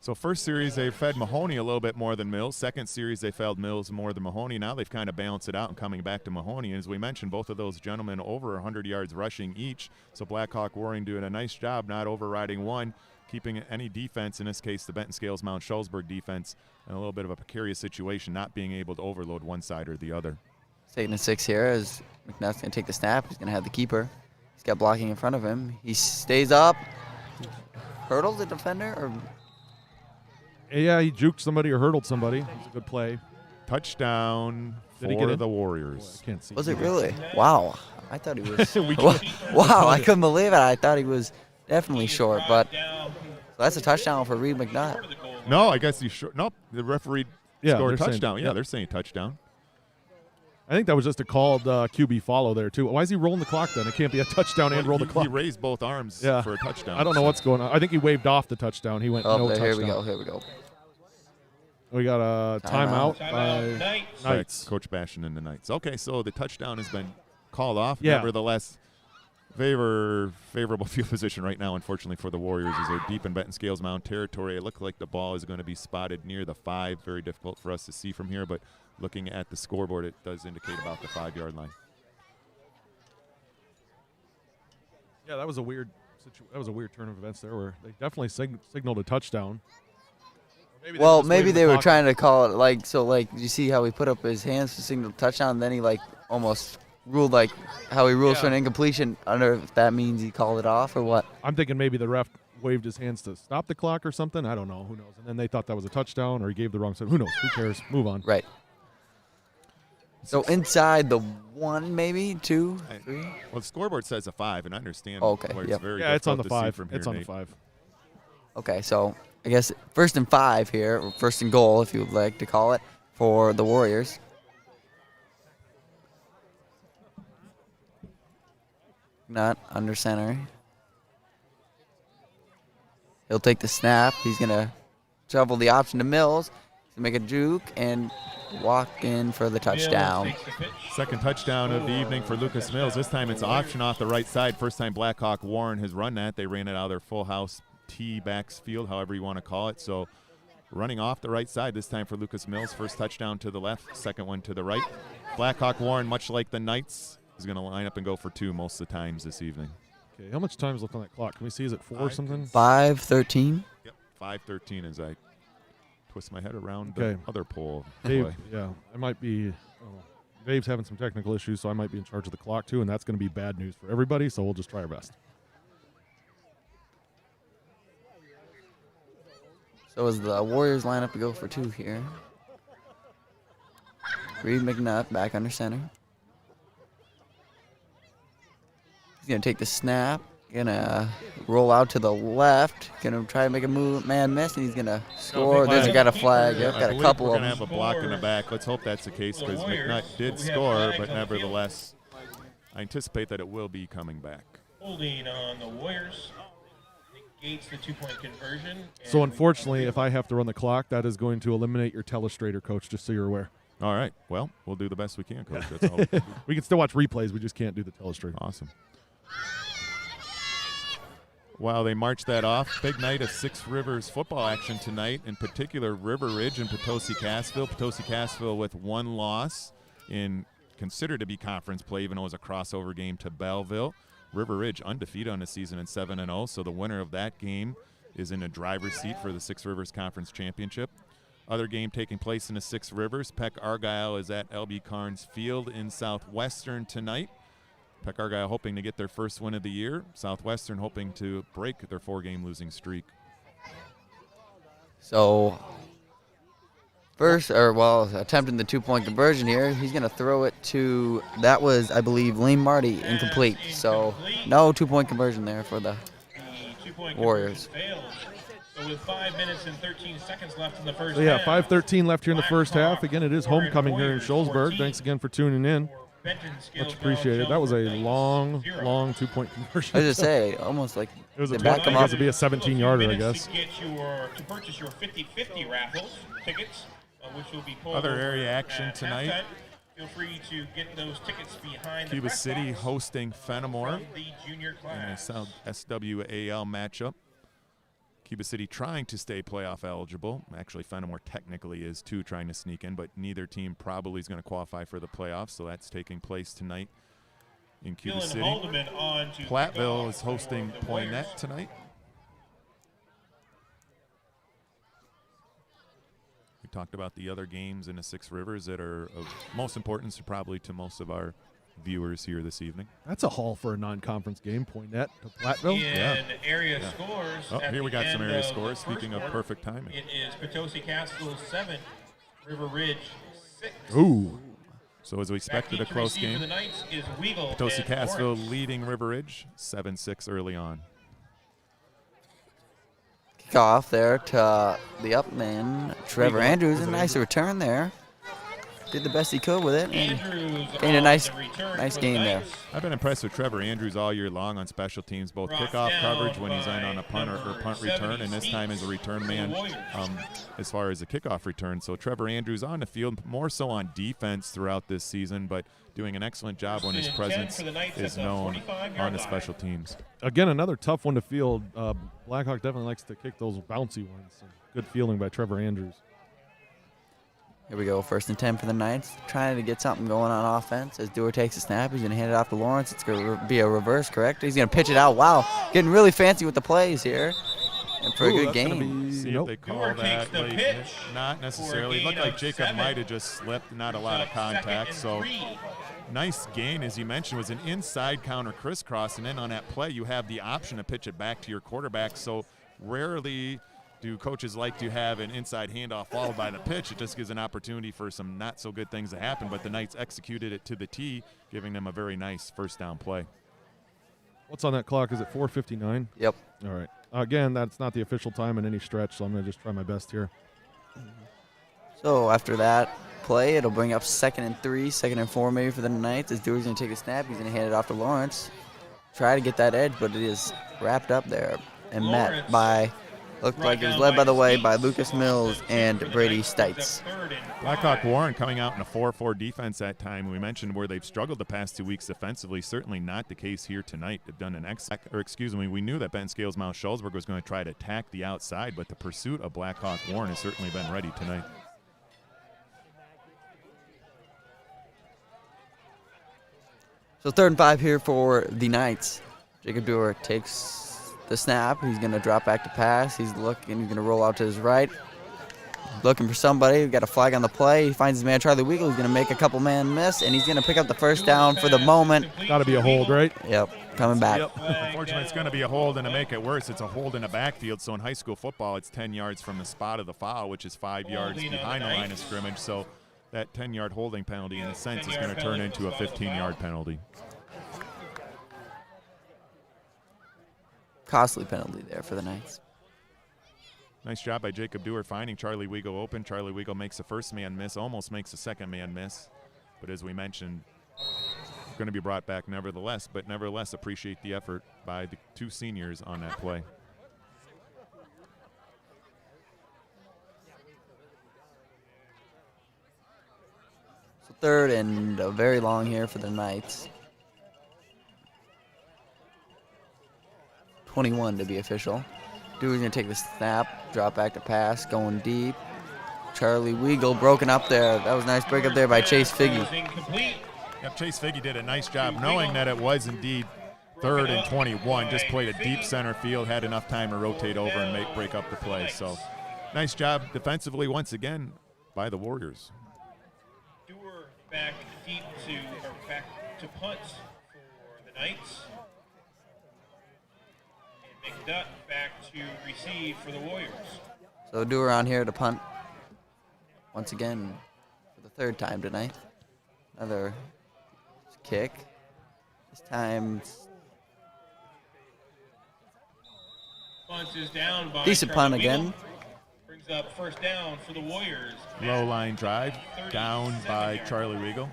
So 1st series, they fed Mahoney a little bit more than Mills. 2nd series, they fed Mills more than Mahoney. Now they've kind of balanced it out and coming back to Mahoney. And as we mentioned, both of those gentlemen over 100 yards rushing each. So Blackhawk Warring doing a nice job not overriding one, keeping any defense, in this case the Benton Scales Mount Shullsburg defense, in a little bit of a precarious situation, not being able to overload one side or the other. 2nd and 6 here as McNutt's going to take the snap. He's going to have the keeper. He's got blocking in front of him. He stays up. Hurdles the defender? Or Yeah, he juked somebody or hurdled somebody. It was a good play. Touchdown Did he get for in? the Boy, Warriors. I can't see. was it really? Wow. I thought he was. We Wow, I couldn't believe it. I thought he was definitely short. But Down that's a touchdown for Reed McNutt. toward the goal line. No, I guess he's short. Nope, the referee Yeah, scored a they're saying- touchdown. Yeah, yep. they're saying touchdown. I think that was just a called QB follow there too. Why is he rolling the clock then? It can't be a touchdown and roll the He clock. raised both arms Yeah. for a touchdown. I don't know what's going on. I think he waved off the touchdown. He went Oh, no here touchdown. we go. Here we go. We got a timeout Timeout, by Knights. Knights. Coach Bastion and the Knights. Okay, so the touchdown has been called off. Yeah. Nevertheless, favorable field position right now, unfortunately, for the Warriors as they're deep in Benton Scales Mound territory. It looked like the ball is going to be spotted near the 5. Very difficult for us to see from here, but looking at the scoreboard, it does indicate about the 5-yard line. Yeah, that was a weird turn of events there where they definitely signaled a touchdown. Well, maybe they were trying to call it like you see how he put up his hands to signal touchdown, and then he almost ruled how he rules for an incompletion. I don't know if that means he called it off or what. I'm thinking maybe the ref waved his hands to stop the clock or something. I don't know. Who knows? And then they thought that was a touchdown or he gave the wrong side. Who knows? Who cares? Move on. Right. So inside the 1, maybe 2, 3. Well, the scoreboard says a 5, and I understand Okay, why it's yep. very Yeah, it's on the difficult to see 5. from here, It's on the Nate. 5. Okay, so I guess 1st and 5 here, or 1st and goal, if you would like to call it, for the Warriors. Not under center. He'll take the snap. He's going to shovel the option to Mills. He's going to make a juke and walk in for the touchdown. Mills takes the pitch. Second touchdown of the evening for Lucas Mills. This time it's option off the right side. First time Blackhawk Warren has run that. They ran it out of their full house T-backs field, however you want to call it. So running off the right side this time for Lucas Mills. First touchdown to the left, second one to the right. Blackhawk Warren, much like the Knights, is going to line up and go for 2 most of the times this evening. Okay, how much time is left on that clock? Can we see? Is it 4 or something? 5:13. Yep, 5:13 as I twist my head around Okay. the other pole. Dave, Boy. yeah, I might be. Dave's having some technical issues, so I might be in charge of the clock too, and that's going to be bad news for everybody. So we'll just try our best. So as the Warriors line up to go for 2 here. Reed McNutt back under center. He's going to take the snap. Going to roll out to the left. Gonna try to make a man miss, and he's gonna score. There's got a flag. Yep, I got a believe couple we're of going them. to have a block in the back. Let's hope that's the case because McNutt did score, but nevertheless, I anticipate that it will be coming back. Holding on the Warriors. Negates the 2-point conversion. So unfortunately, if I have to run the clock, that is going to eliminate your telestrator, Coach, just so you're aware. All right. Well, we'll do the best we can, Coach. That's all. We can still watch replays. We just can't do the telestrator. Awesome. While they march that off, big night of Six Rivers football action tonight, in particular River Ridge and Potosi-Casteville. Potosi-Casteville with one loss in considered to be conference play, even though it was a crossover game to Belleville. River Ridge undefeated on the season at 7-0, so the winner of that game is in a driver's seat for the Six Rivers Conference Championship. Other game taking place in the Six Rivers, Peck Argyle is at LB Carnes Field in Southwestern tonight. Peck Argyle hoping to get their first win of the year. Southwestern hoping to break their 4-game losing streak. So attempting the 2-point conversion here. He's going to throw it to, that was, I believe, Lane Marty, incomplete. So no 2-point conversion there for the Warriors. So with 5 minutes and 13 seconds left in the first So yeah, half. 5:13 left here in the first half. Again, it is homecoming here in Shullsburg. Thanks again for tuning in. Much appreciated. That was a long 2-point conversion. I was just say, almost like It was a they back them up. to be a 17-yarder, I guess. To purchase your 50-50 raffles tickets, which will be pulled Other over area at action tonight. halftime. Feel free to get those tickets behind Cuba the press City box hosting Fenimore from the junior in a class. South SWAL matchup. Cuba City trying to stay playoff eligible. Actually, Fenimore technically is too, trying to sneak in, but neither team probably is going to qualify for the playoffs, so that's taking place tonight in Cuba Dylan City. Haldeman on to Platteville kickoff is hosting for the Warriors. Poinet tonight. We talked about the other games in the Six Rivers that are of most importance probably to most of our viewers here this evening. That's a haul for a non-conference game. Poinet to Platteville. In area scores. Oh, at here we the got some end area of the scores. first Speaking of quarter, perfect timing. It is Potosi-Casteville 7, River Ridge 6. Ooh. So as we expected, a close game. For the Knights is Weagle and Potosi-Casteville Lawrence. leading River Ridge 7-6 early on. Kickoff there to the up man, Trevor Andrews. A nice return there. Did the best he could with it. And Andrews gained a on nice the return nice for the game there. Knights. I've been impressed with Trevor Andrews all year long on special teams, both Brought kickoff down coverage when he's in on by a punt or number punt return, and this 70 time as a return for the man Warriors. as far as the kickoff return. So Trevor Andrews on the field, more so on defense throughout this season, but doing an excellent job when his First and 10 presence for the Knights is at the known 45-yard on the line. special teams. Again, another tough one to field. Blackhawk definitely likes to kick those bouncy ones. So good fielding by Trevor Andrews. Here we go, 1st and 10 for the Knights. Trying to get something going on offense. As Dewar takes a snap, he's going to hand it off to Lawrence. It's going to be a reverse, correct? He's going to pitch it out. Wow, getting really fancy with the plays here. And for a good game. See if they call Dewar that takes the late. pitch Not necessarily. It for a looked gain like of Jacob 7. might have just slipped, not a lot of Second contact. and So 3. nice gain, as you mentioned, was an inside counter crisscross, and then on that play you have the option to pitch it back to your quarterback. So rarely do coaches like to have an inside handoff followed by the pitch. It just gives an opportunity for some not so good things to happen, but the Knights executed it to the T, giving them a very nice first down play. What's on that clock? Is it 4:59? Yep. All right. Again, that's not the official time in any stretch, so I'm going to just try my best here. So after that play, it'll bring up 2nd and 3, 2nd and 4 maybe for the Knights. As Dewar's going to take a snap, he's going to hand it off to Lawrence. Try to get that edge, but it is wrapped up there and met by, looked like it was led, by the way, by Lucas Mills and Brady Stites. Blackhawk Warren coming out in a 4-4 defense that time. We mentioned where they've struggled the past 2 weeks defensively. Certainly not the case here tonight. They've done an we knew that Ben Scales Mount Shullsburg was going to try to attack the outside, but the pursuit of Blackhawk Warren has certainly been ready tonight. So 3rd and 5 here for the Knights. Jacob Dewar takes the snap. He's going to drop back to pass. He's looking. He's going to roll out to his right. Looking for somebody. We've got a flag on the play. He finds his man Charlie Weagle. He's going to make a couple man miss, and he's going to pick up the first down for the moment. Got to be a hold, right? Yep, coming back. Yep. Unfortunately, it's going to be a hold, and to make it worse, it's a hold in the backfield. So in high school football, it's 10 yards from the spot of the foul, which is 5 yards behind the line of scrimmage. So that 10-yard holding penalty, in a sense, is going to turn into a 15-yard penalty. costly penalty there for the Knights. Nice job by Jacob Dewar finding Charlie Weigel open. Charlie Weigel makes the first man miss, almost makes the second man miss. But as we mentioned, going to be brought back nevertheless, but nevertheless appreciate the effort by the two seniors on that play. So third and very long here for the Knights. 21 to be official. Dewar's going to take the snap, drop back to pass, going deep. Charlie Weigel broken up there. That was a nice break up there by Chase Figge. Yep, Chase Figge did a nice job knowing that it was indeed 3rd and 21. Just played a deep center field, had enough time to rotate over and break up the play. So nice job defensively once again by the Warriors. Dewar back to punt for the Knights. McNutt back to receive for the Warriors. So Dewar on here to punt once again for the 3rd time tonight. Another kick. This time Punt is down by decent punt again. Brings up first down for the Warriors. Low line drive down by Charlie Weigel.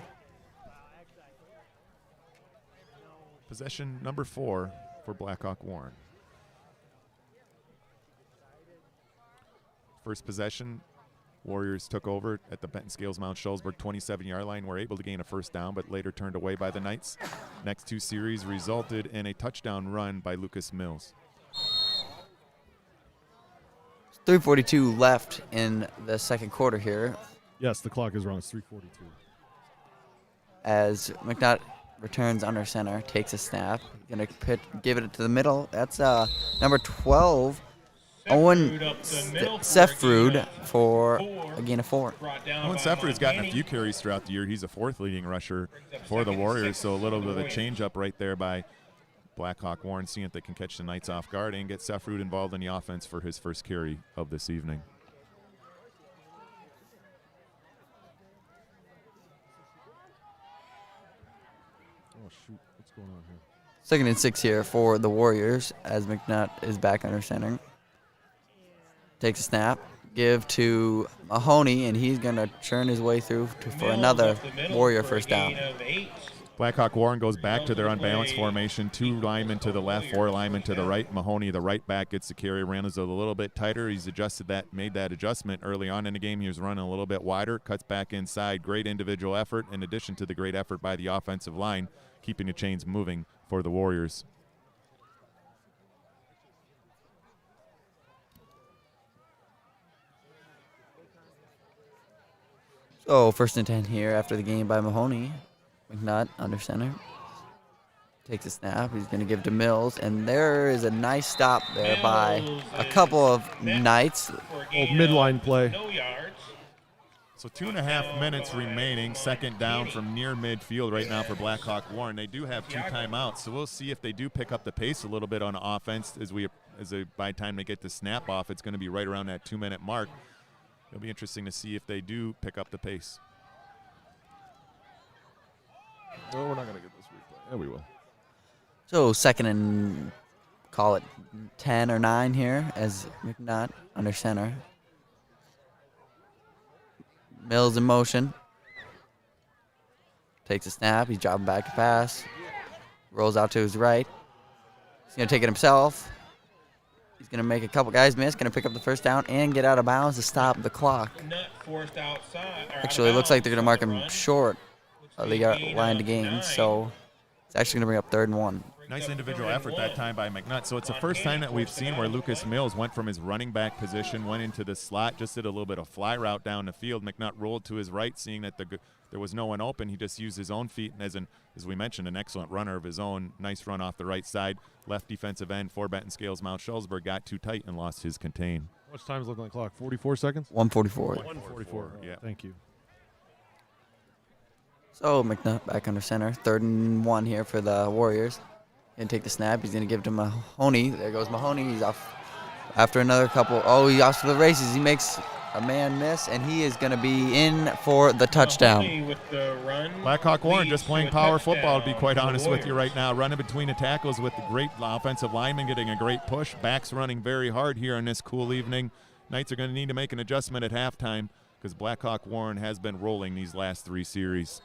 Possession number 4 for Blackhawk Warren. First possession, Warriors took over at the Benton Scales Mount Shullsburg 27-yard line, were able to gain a first down, but later turned away by the Knights. Next 2 series resulted in a touchdown run by Lucas Mills. 3:42 left in the second quarter here. Yes, the clock is wrong. It's 3:42. As McNutt returns under center, takes a snap, gonna give it to the middle. That's number 12. Owen Sefrud for a gain of 4. Owen Sefrud's gotten a few carries throughout the year. He's a 4th leading rusher for the Warriors, so a little bit of a change-up right there by Blackhawk Warren, seeing if they can catch the Knights off guard and get Sefrud involved in the offense for his first carry of this evening. Oh, shoot. What's going on here? 2nd and 6 here for the Warriors as McNutt is back under center. Takes a snap, give to Mahoney, and he's going to churn his way through for another Warrior first down. Blackhawk Warren goes back to their unbalanced formation. 2 linemen to the left, 4 linemen to the right. Mahoney, the right back, gets the carry. Ran a little bit tighter. He's made that adjustment early on in the game. He was running a little bit wider, cuts back inside. Great individual effort in addition to the great effort by the offensive line, keeping the chains moving for the Warriors. So 1st and 10 here after the game by Mahoney. McNutt under center. Takes a snap. He's going to give to Mills. And there is a nice stop there by a couple of Knights. Midline play. So 2.5 minutes remaining. 2nd down from near midfield right now for Blackhawk Warren. They do have 2 timeouts, so we'll see if they do pick up the pace a little bit on offense by the time they get the snap off. It's going to be right around that 2-minute mark. It'll be interesting to see if they do pick up the pace. No, we're not going to get this replay. Yeah, we will. So 2nd and call it 10 or 9 here as McNutt under center. Mills in motion. Takes a snap. He's dropping back to pass. Rolls out to his right. He's going to take it himself. He's going to make a couple guys miss. Going to pick up the first down and get out of bounds to stop the clock. Actually, it looks like they're going to mark him short of the line to gain. So it's actually going to bring up 3rd and 1. Nice individual effort that time by McNutt. So it's the first time that we've seen where Lucas Mills went from his running back position, went into the slot, just did a little bit of fly route down the field. McNutt rolled to his right, seeing that there was no one open. He just used his own feet, and as we mentioned, an excellent runner of his own. Nice run off the right side. Left defensive end for Benton Scales Mount Shullsburg got too tight and lost his contain. How much time is left on the clock? 44 seconds? 1:44. 1:44. Yeah. Thank you. So McNutt back under center. 3rd and 1 here for the Warriors. Gonna take the snap. He's gonna give it to Mahoney. There goes Mahoney. He's off after another couple. Oh, he's off to the races. He makes a man miss, and he is going to be in for the touchdown. With the run, Blackhawk Warren just playing power football, to be quite touchdown honest for the with you right now. Running between the tackles with the great offensive lineman, getting a great push. Backs running very hard here on this cool evening. Knights are going to need to make an adjustment at halftime because Blackhawk Warren has been rolling these last 3 series.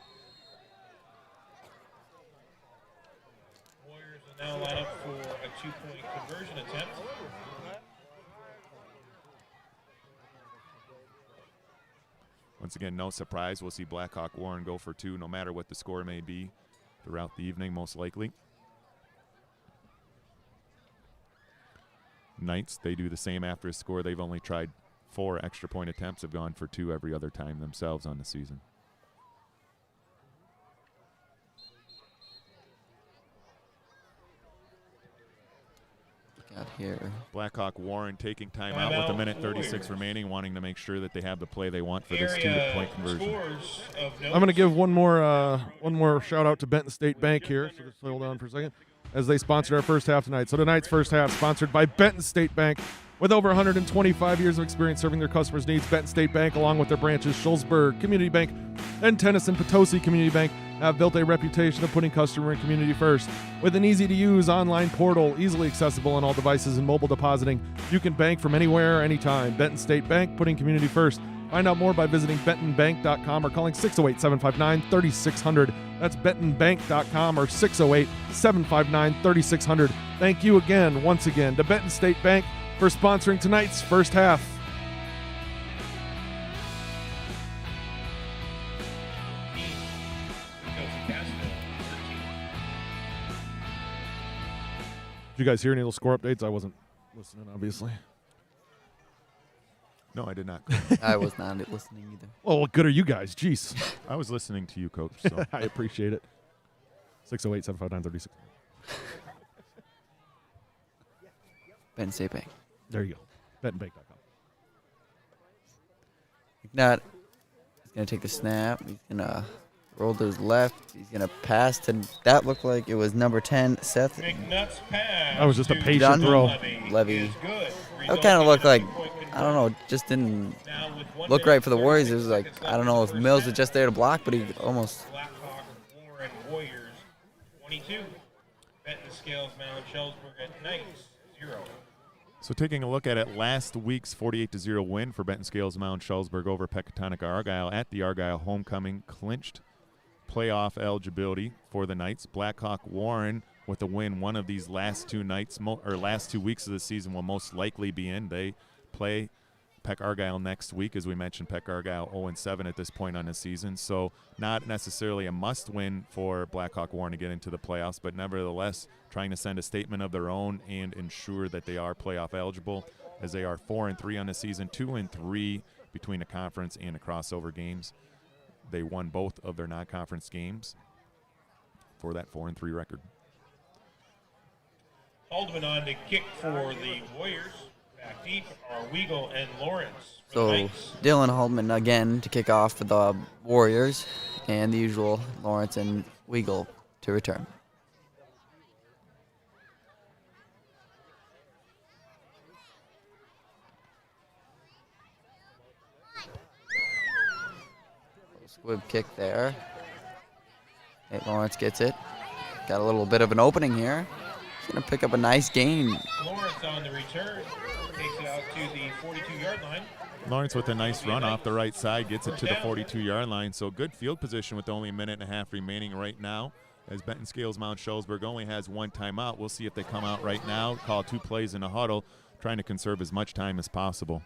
Warriors are now lined up for a 2-point conversion attempt. Once again, no surprise. We'll see Blackhawk Warren go for 2 no matter what the score may be throughout the evening, most likely. Knights, they do the same after a score. They've only tried 4 extra point attempts, have gone for 2 every other time themselves on the season. Out here. Blackhawk Warren taking time out with 1:36 remaining, wanting to make sure that they have the play they want for this 2-point conversion. I'm going to give one more shout out to Benton State Bank here. So just hold on for a second, as they sponsored our first half tonight. So tonight's first half sponsored by Benton State Bank. With over 125 years of experience serving their customers' needs, Benton State Bank, along with their branches Shullsburg Community Bank and Tennyson Potosi Community Bank, have built a reputation of putting customer and community first. With an easy-to-use online portal, easily accessible on all devices and mobile depositing, you can bank from anywhere, anytime. Benton State Bank, putting community first. Find out more by visiting bentonbank.com or calling 608-759-3600. That's bentonbank.com or 608-759-3600. Thank you again, once again, to Benton State Bank for sponsoring tonight's first half. Did you guys hear any of those score updates? I wasn't listening, obviously. No, I did not. I was not listening either. Well, what good are you guys? Jeez. I was listening to you, Coach. So. I appreciate it. 608-759-3600. Benton State Bank. There you go. BettonBank.com. McNutt is going to take the snap. He's going to roll to his left. He's going to pass to, that looked like it was number 10, Seth. McNutt's pass. That was just a patient throw. Levy. That kind of looked like, I don't know, just didn't look right for the Warriors. It was like, I don't know if Mills was just there to block, but he almost. Blackhawk Warren Warriors 22. Benton Scales Mount Shullsburg at Knights 0. So taking a look at it, last week's 48-0 win for Benton Scales Mound Shullsburg over Pecatonica Argyle at the Argyle homecoming clinched playoff eligibility for the Knights. Blackhawk Warren with a win one of these last 2 nights or last 2 weeks of the season will most likely be in. They play Peck Argyle next week. As we mentioned, Peck Argyle 0-7 at this point on the season, so not necessarily a must-win for Blackhawk Warren to get into the playoffs, but nevertheless trying to send a statement of their own and ensure that they are playoff eligible, as they are 4-3 on the season, 2-3 between the conference and the crossover games. They won both of their non-conference games for that 4-3 record. Haldeman on to kick for the Warriors. Back deep are Weigel and Lawrence. So Dylan Haldeman again to kick off for the Warriors, and the usual Lawrence and Weigel to return. Squib kick there. Nate Lawrence gets it. Got a little bit of an opening here. He's going to pick up a nice gain. Lawrence on the return. Takes it out to the 42-yard line. Lawrence with a nice run off the right side, gets it to the 42-yard line. So good field position with only a minute and a half remaining right now, as Benton Scales Mount Shullsburg only has 1 timeout. We'll see if they come out right now, call 2 plays in a huddle, trying to conserve as much time as possible.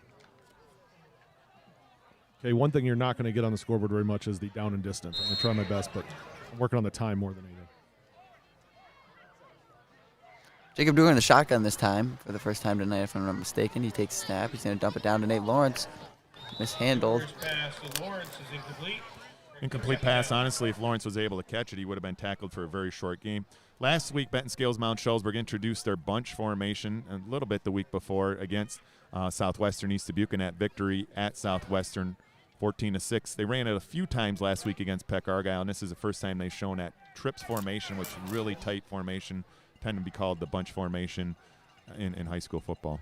Okay, one thing you're not going to get on the scoreboard very much is the down and distance. I'm going to try my best, but I'm working on the time more than anything. Jacob Dewar in the shotgun this time for the first time tonight, if I'm not mistaken. He takes a snap. He's going to dump it down to Nate Lawrence. Mishandled. First pass to Lawrence is incomplete. Incomplete pass, honestly. If Lawrence was able to catch it, he would have been tackled for a very short game. Last week, Benton Scales Mount Shullsburg introduced their bunch formation a little bit the week before against Southwestern East Dubuque, at victory at Southwestern 14-6. They ran it a few times last week against Peck Argyle, and this is the first time they've shown that trips formation, which is really tight formation, tend to be called the bunch formation in high school football.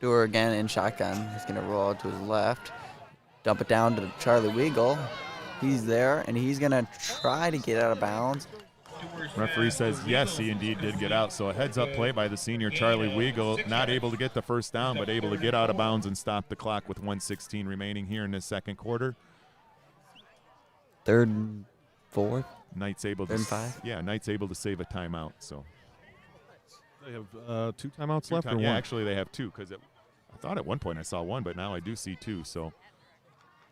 Dewar again in shotgun. He's going to roll out to his left. Dump it down to Charlie Weagle. He's there, and he's going to try to get out of bounds. Referee says yes, he indeed did get out. So a heads-up play by the senior Charlie Weagle, not able to get the first down, but able to get out of bounds and stop the clock with 1:16 remaining here in the second quarter. Third and 4. Knight's able Third to and 5. Yeah, Knight's able to save a timeout. So They have 2 timeouts left or yeah, one? actually they have 2 because I thought at one point I saw 1, but now I do see 2. So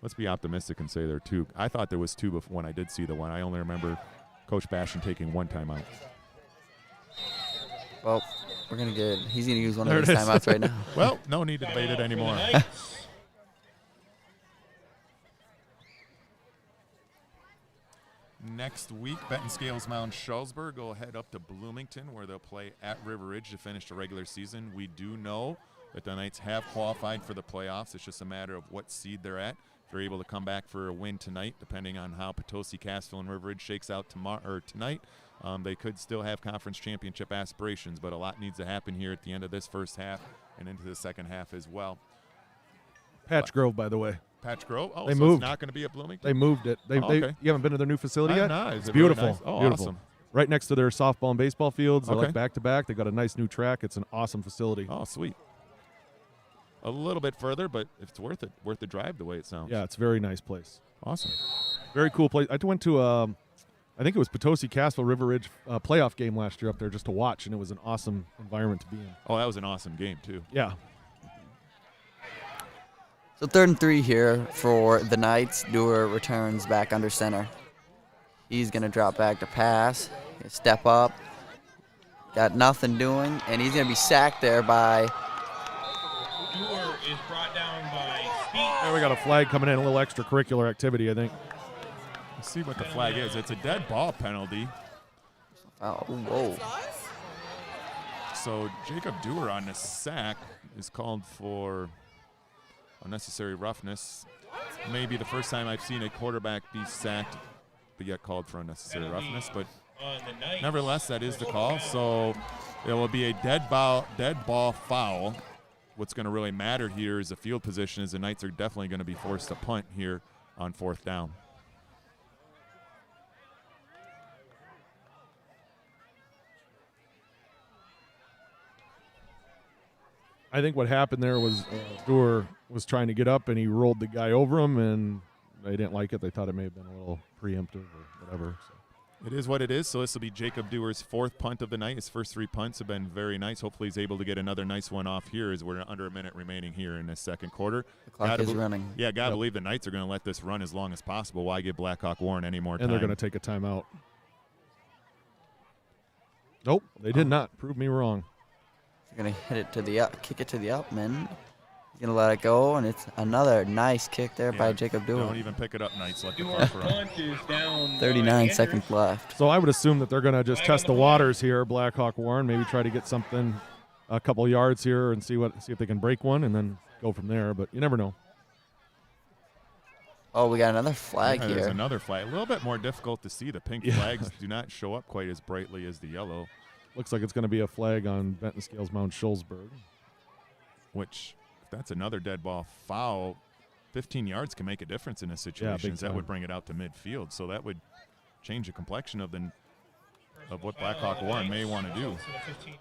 let's be optimistic and say there are 2. I thought there was 2 before when I did see the 1. I only remember Coach Bastion taking 1 timeout. Well, we're going to get – he's going to use one There of it those is. timeouts right now. Well, no need to debate it anymore. Next week, Benton Scales Mound Shullsburg will head up to Bloomington where they'll play at River Ridge to finish the regular season. We do know that the Knights have qualified for the playoffs. It's just a matter of what seed they're at. If they're able to come back for a win tonight, depending on how Potosi, Cassville, and River Ridge shakes out tonight, they could still have conference championship aspirations, but a lot needs to happen here at the end of this first half and into the second half as well. Patch Grove, by the way. Patch Grove? Oh, They so moved. it's not going to be at Bloomington? They moved it. Okay. You haven't been to their new facility yet? No, It's it really beautiful. nice? Oh, beautiful. awesome. Right next to their softball and baseball fields. They're Okay. like back to back. They got a nice new track. It's an awesome facility. Oh, sweet. A little bit further, but it's worth it. Worth the drive the way it sounds. Yeah, it's a very nice place. Awesome. Very cool place. I went to, I think it was Potosi, Cassville, River Ridge playoff game last year up there just to watch, and it was an awesome environment to be in. Oh, that was an awesome game, too. Yeah. So 3rd and 3 here for the Knights. Dewar returns back under center. He's going to drop back to pass. Step up. Got nothing doing, and he's going to be sacked there by Dewar is brought down by Speed. There we got a flag coming in, a little extracurricular activity, I think. Let's see what the flag is. It's a dead ball penalty. oh, whoa. So Jacob Dewar on the sack is called for unnecessary roughness. Maybe the first time I've seen a quarterback be sacked but yet called for unnecessary roughness. But On the Knights. nevertheless, that is the call. So it will be a dead ball foul. What's going to really matter here is the field position, as the Knights are definitely going to be forced to punt here on 4th down. I think what happened there was Dewar was trying to get up, and he rolled the guy over him, and they didn't like it. They thought it may have been a little preemptive or whatever. So. It is what it is. So this will be Jacob Dewar's 4th punt of the night. His first 3 punts have been very nice. Hopefully he's able to get another nice one off here as we're under a minute remaining here in this second quarter. The clock is running. Yeah, gotta believe the Knights are going to let this run as long as possible. Why give Blackhawk Warren any more time? And they're going to take a timeout. Nope, they did not. Prove me wrong. They're going to hit it to the up, kick it to the upman. He's going to let it go, and it's another nice kick there by Jacob Dewar. Don't even pick it up, Knights. Let the Dewar's clock run. punt is down. 39 seconds left. So I would assume that they're going to just test the waters here, Blackhawk Warren, maybe try to get something a couple yards here and see if they can break one and then go from there, but you never know. Oh, we got another flag Yeah, here. there's another flag. A little bit more difficult to see. The pink flags do not show up quite as brightly as the yellow. Looks like it's going to be a flag on Benton Scales Mound Shullsburg. Which, if that's another dead ball foul, 15 yards can make a difference in this situation. big That time. would bring it out to midfield. So that would change the complexion of what Blackhawk Warren may want to do.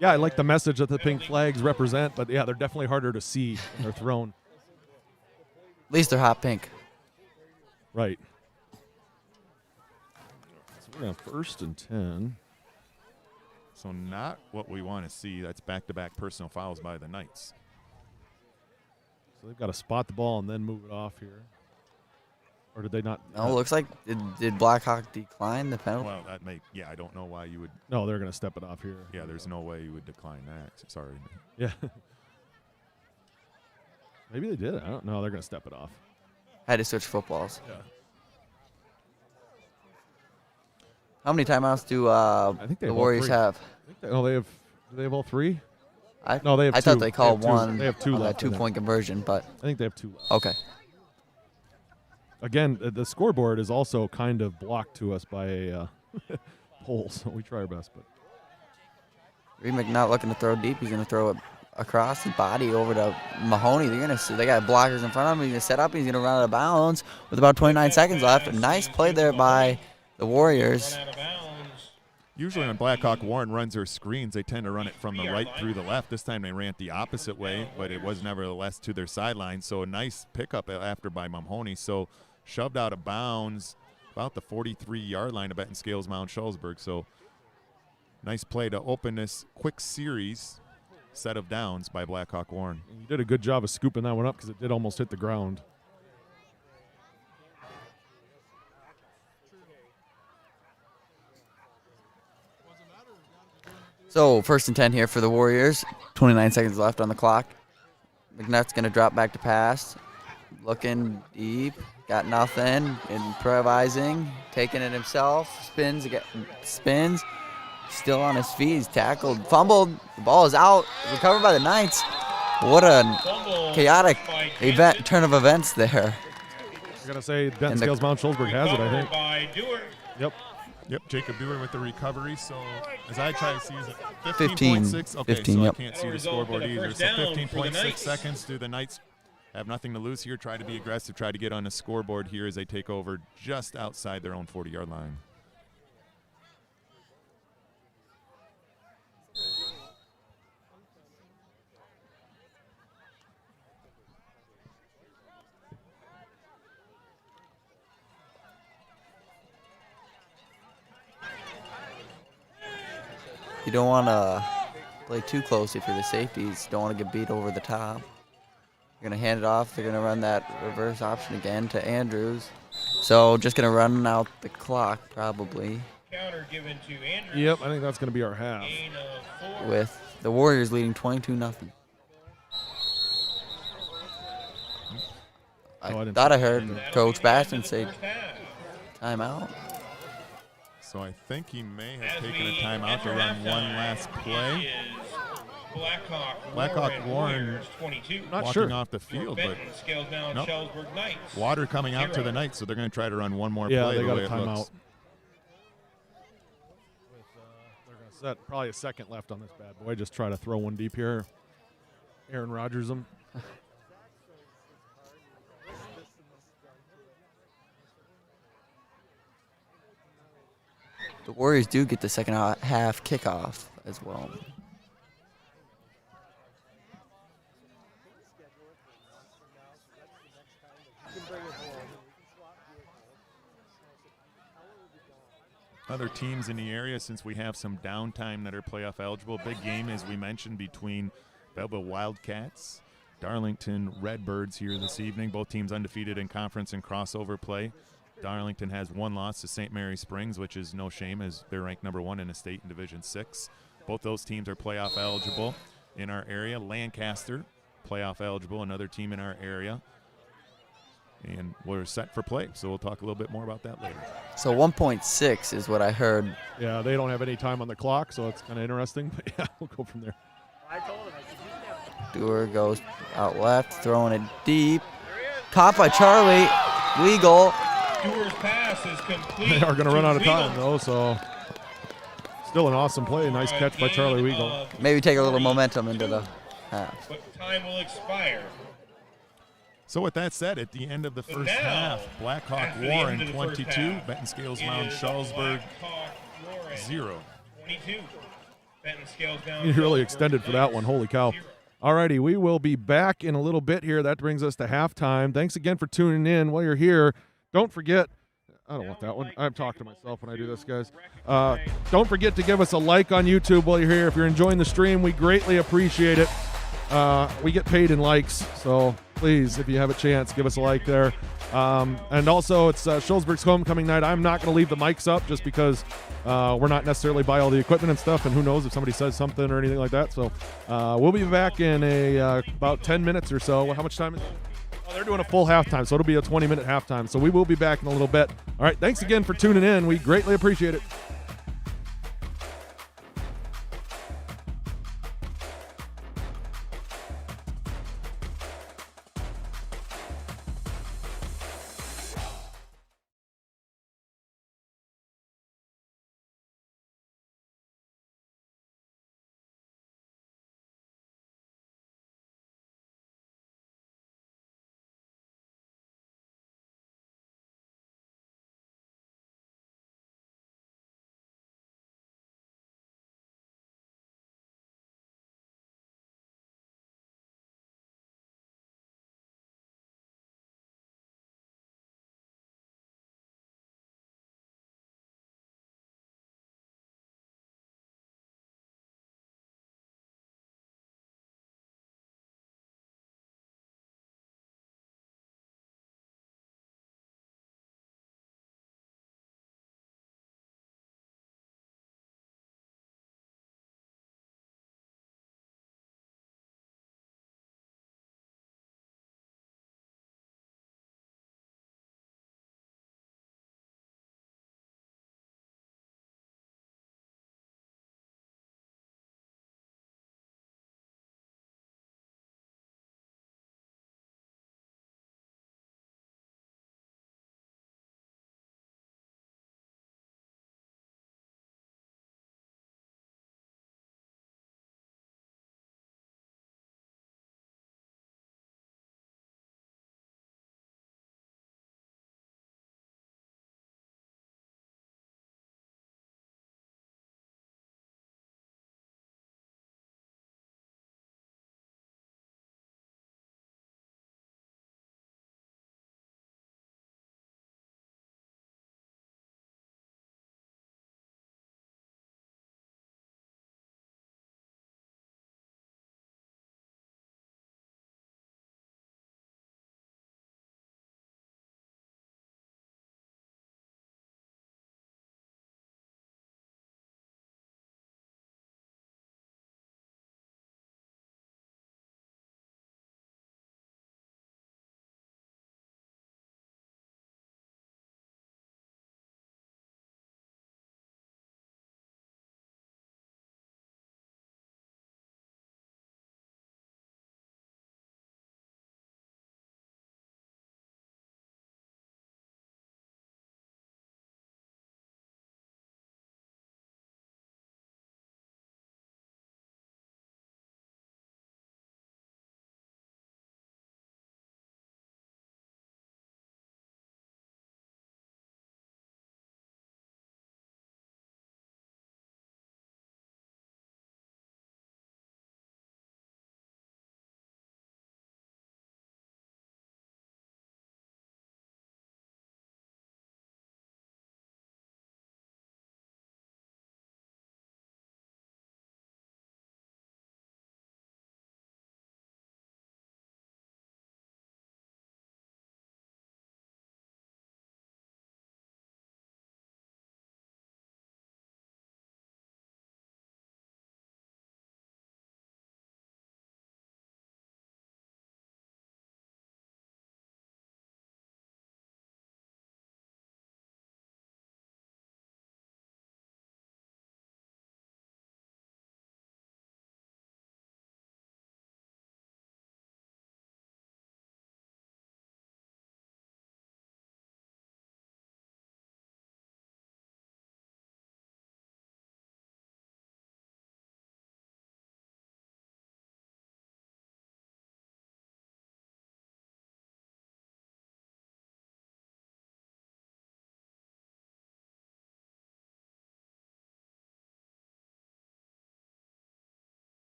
Yeah, I like the message that the pink flags represent, but yeah, they're definitely harder to see when they're thrown. At least they're hot pink. Right. So we're on 1st and 10. So not what we want to see. That's back-to-back personal fouls by the Knights. So they've got to spot the ball and then move it off here. Or did they not? No, it looks like did Blackhawk decline the penalty? Well, that may, I don't know why you would. No, they're going to step it off here. Yeah, there's no way you would decline that. Sorry. Yeah. Maybe they did. I don't know. They're going to step it off. Had to switch footballs. Yeah. How many timeouts do think they the have all Warriors 3. have? Oh, do they have all 3? No, they have I 2. thought they called They have 2. one They have 2 on that left in there. 2-point conversion, but I think they have 2 left. okay. Again, the scoreboard is also kind of blocked to us by a pole, so we try our best. But Remick not looking to throw deep. He's going to throw it across his body over to Mahoney. They got blockers in front of him. He's gonna set up. He's gonna run out of bounds with about 29 seconds left. A nice play there by the Warriors. Run out of bounds. Usually when Blackhawk Warren runs their screens, they tend to run it from the right through the left. This time they ran it the opposite way, but it was nevertheless to their sideline. So a nice pickup after by Mahoney. So shoved out of bounds about the 43-yard line of Benton Scales Mount Shullsburg. So nice play to open this quick series set of downs by Blackhawk Warren. You did a good job of scooping that one up because it did almost hit the ground. So 1st and 10 here for the Warriors. 29 seconds left on the clock. McNutt's going to drop back to pass. Looking deep. Got nothing. Improvising. Taking it himself. Spins. Still on his feet. He's tackled. Fumbled. The ball is out. Recovered by the Knights. What a chaotic turn of events there. I got to say, Benton Scales Mount Shullsburg has it, I think. By Dewar. Yep, Jacob Dewar with the recovery. So as I try to see, is it 15. 15.6? Okay, 15, so yep. I can't see the scoreboard either. So 15.6 seconds. Do the Knights have nothing to lose here? Try to be aggressive, try to get on the scoreboard here as they take over just outside their own 40-yard line. You don't want to play too close if you're the safeties. Don't want to get beat over the top. You're going to hand it off. They're going to run that reverse option again to Andrews. So just going to run out the clock probably. Counter given to Andrews. Yep, I think that's going to be our half. Gain of 4. With the Warriors leading 22-0. I thought I heard Coach Bastion say timeout. So I think he may have taken a timeout to run one last play. Blackhawk Warren 22. Not walking sure. off the field, but Scales down nope. Shullsburg Knights. water coming out to the Knights, so they're going to try to run one more Yeah, play they the got way a it timeout. looks. They're going to set probably a second left on this bad boy. Just try to throw one deep here. Aaron Rodgers him. The Warriors do get the second half kickoff as well. Other teams in the area, since we have some downtime that are playoff eligible. Big game, as we mentioned, between Belleville Wildcats, Darlington Redbirds here this evening. Both teams undefeated in conference and crossover play. Darlington has one loss to St. Mary Springs, which is no shame, as they're ranked number 1 in the state in Division 6. Both those teams are playoff eligible in our area. Lancaster, playoff eligible, another team in our area. And we're set for play, so we'll talk a little bit more about that later. So 1.6 is what I heard. Yeah, they don't have any time on the clock, so it's kind of interesting. But yeah, we'll go from there. Dewar goes out left, throwing it deep. Caught by Charlie Weagle. Dewar's pass is complete. They are going to run out of Weagle. time, though, so still an awesome play. Nice catch by Charlie Weagle. Maybe take a little momentum into the half. But time will expire. So with that said, at the end of the But first now, half, Blackhawk after the Warren end of the first 22, half, Benton Scales it Mount is Shullsburg Blackhawk Warren 0. 22. Benton Scales down. You really Shullsburg extended for that one. Holy cow. 0. Alrighty, we will be back in a little bit here. That brings us to halftime. Thanks again for tuning in. While you're here, don't forget, I don't want that one. I'm talking to myself when I do this, guys. Don't forget to give us a like on YouTube while you're here. If you're enjoying the stream, we greatly appreciate it. We get paid in likes, so please, if you have a chance, give us a like there. And also, it's Shullsburg's homecoming night. I'm not going to leave the mics up just because we're not necessarily by all the equipment and stuff, and who knows if somebody says something or anything like that. So we'll be back in about 10 minutes or so. How much time is it? Oh, they're doing a full halftime, so it'll be a 20-minute halftime. So we will be back in a little bit. All right, thanks again for tuning in. We greatly appreciate it.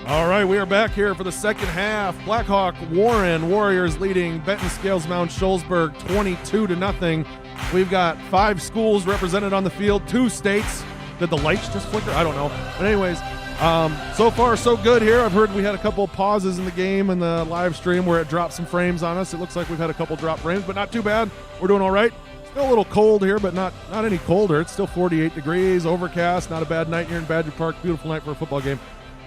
All right, we are back here for the second half. Blackhawk Warren Warriors leading Benton Scales Mound Shullsburg 22-0. We've got 5 schools represented on the field, 2 states. Did the lights just flicker? I don't know. But anyways, so far so good here. I've heard we had a couple pauses in the game in the live stream where it dropped some frames on us. It looks like we've had a couple drop frames, but not too bad. We're doing all right. Still a little cold here, but not any colder. It's still 48 degrees, overcast, not a bad night here in Badger Park. Beautiful night for a football game.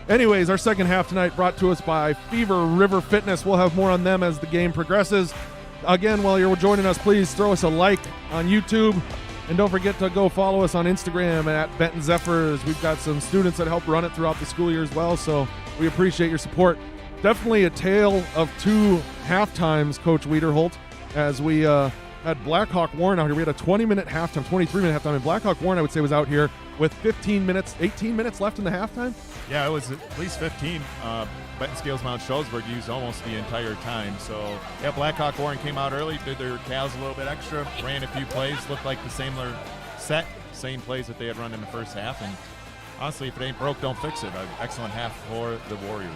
Anyways, our second half tonight brought to us by Fever River Fitness. We'll have more on them as the game progresses. Again, while you're joining us, please throw us a like on YouTube. And don't forget to go follow us on Instagram at Benton Zephyrs. We've got some students that help run it throughout the school year as well, so we appreciate your support. Definitely a tale of 2 halftimes, Coach Wiederholt, as we had Blackhawk Warren out here. We had a 20-minute halftime, 23-minute halftime, and Blackhawk Warren, I would say, was out here with 18 minutes left in the halftime. Yeah, it was at least 15. Benton Scales Mound Shullsburg used almost the entire time. So, yeah, Blackhawk Warren came out early, did their cows a little bit extra, ran a few plays, looked like the same plays that they had run in the first half. And honestly, if it ain't broke, don't fix it. An excellent half for the Warriors.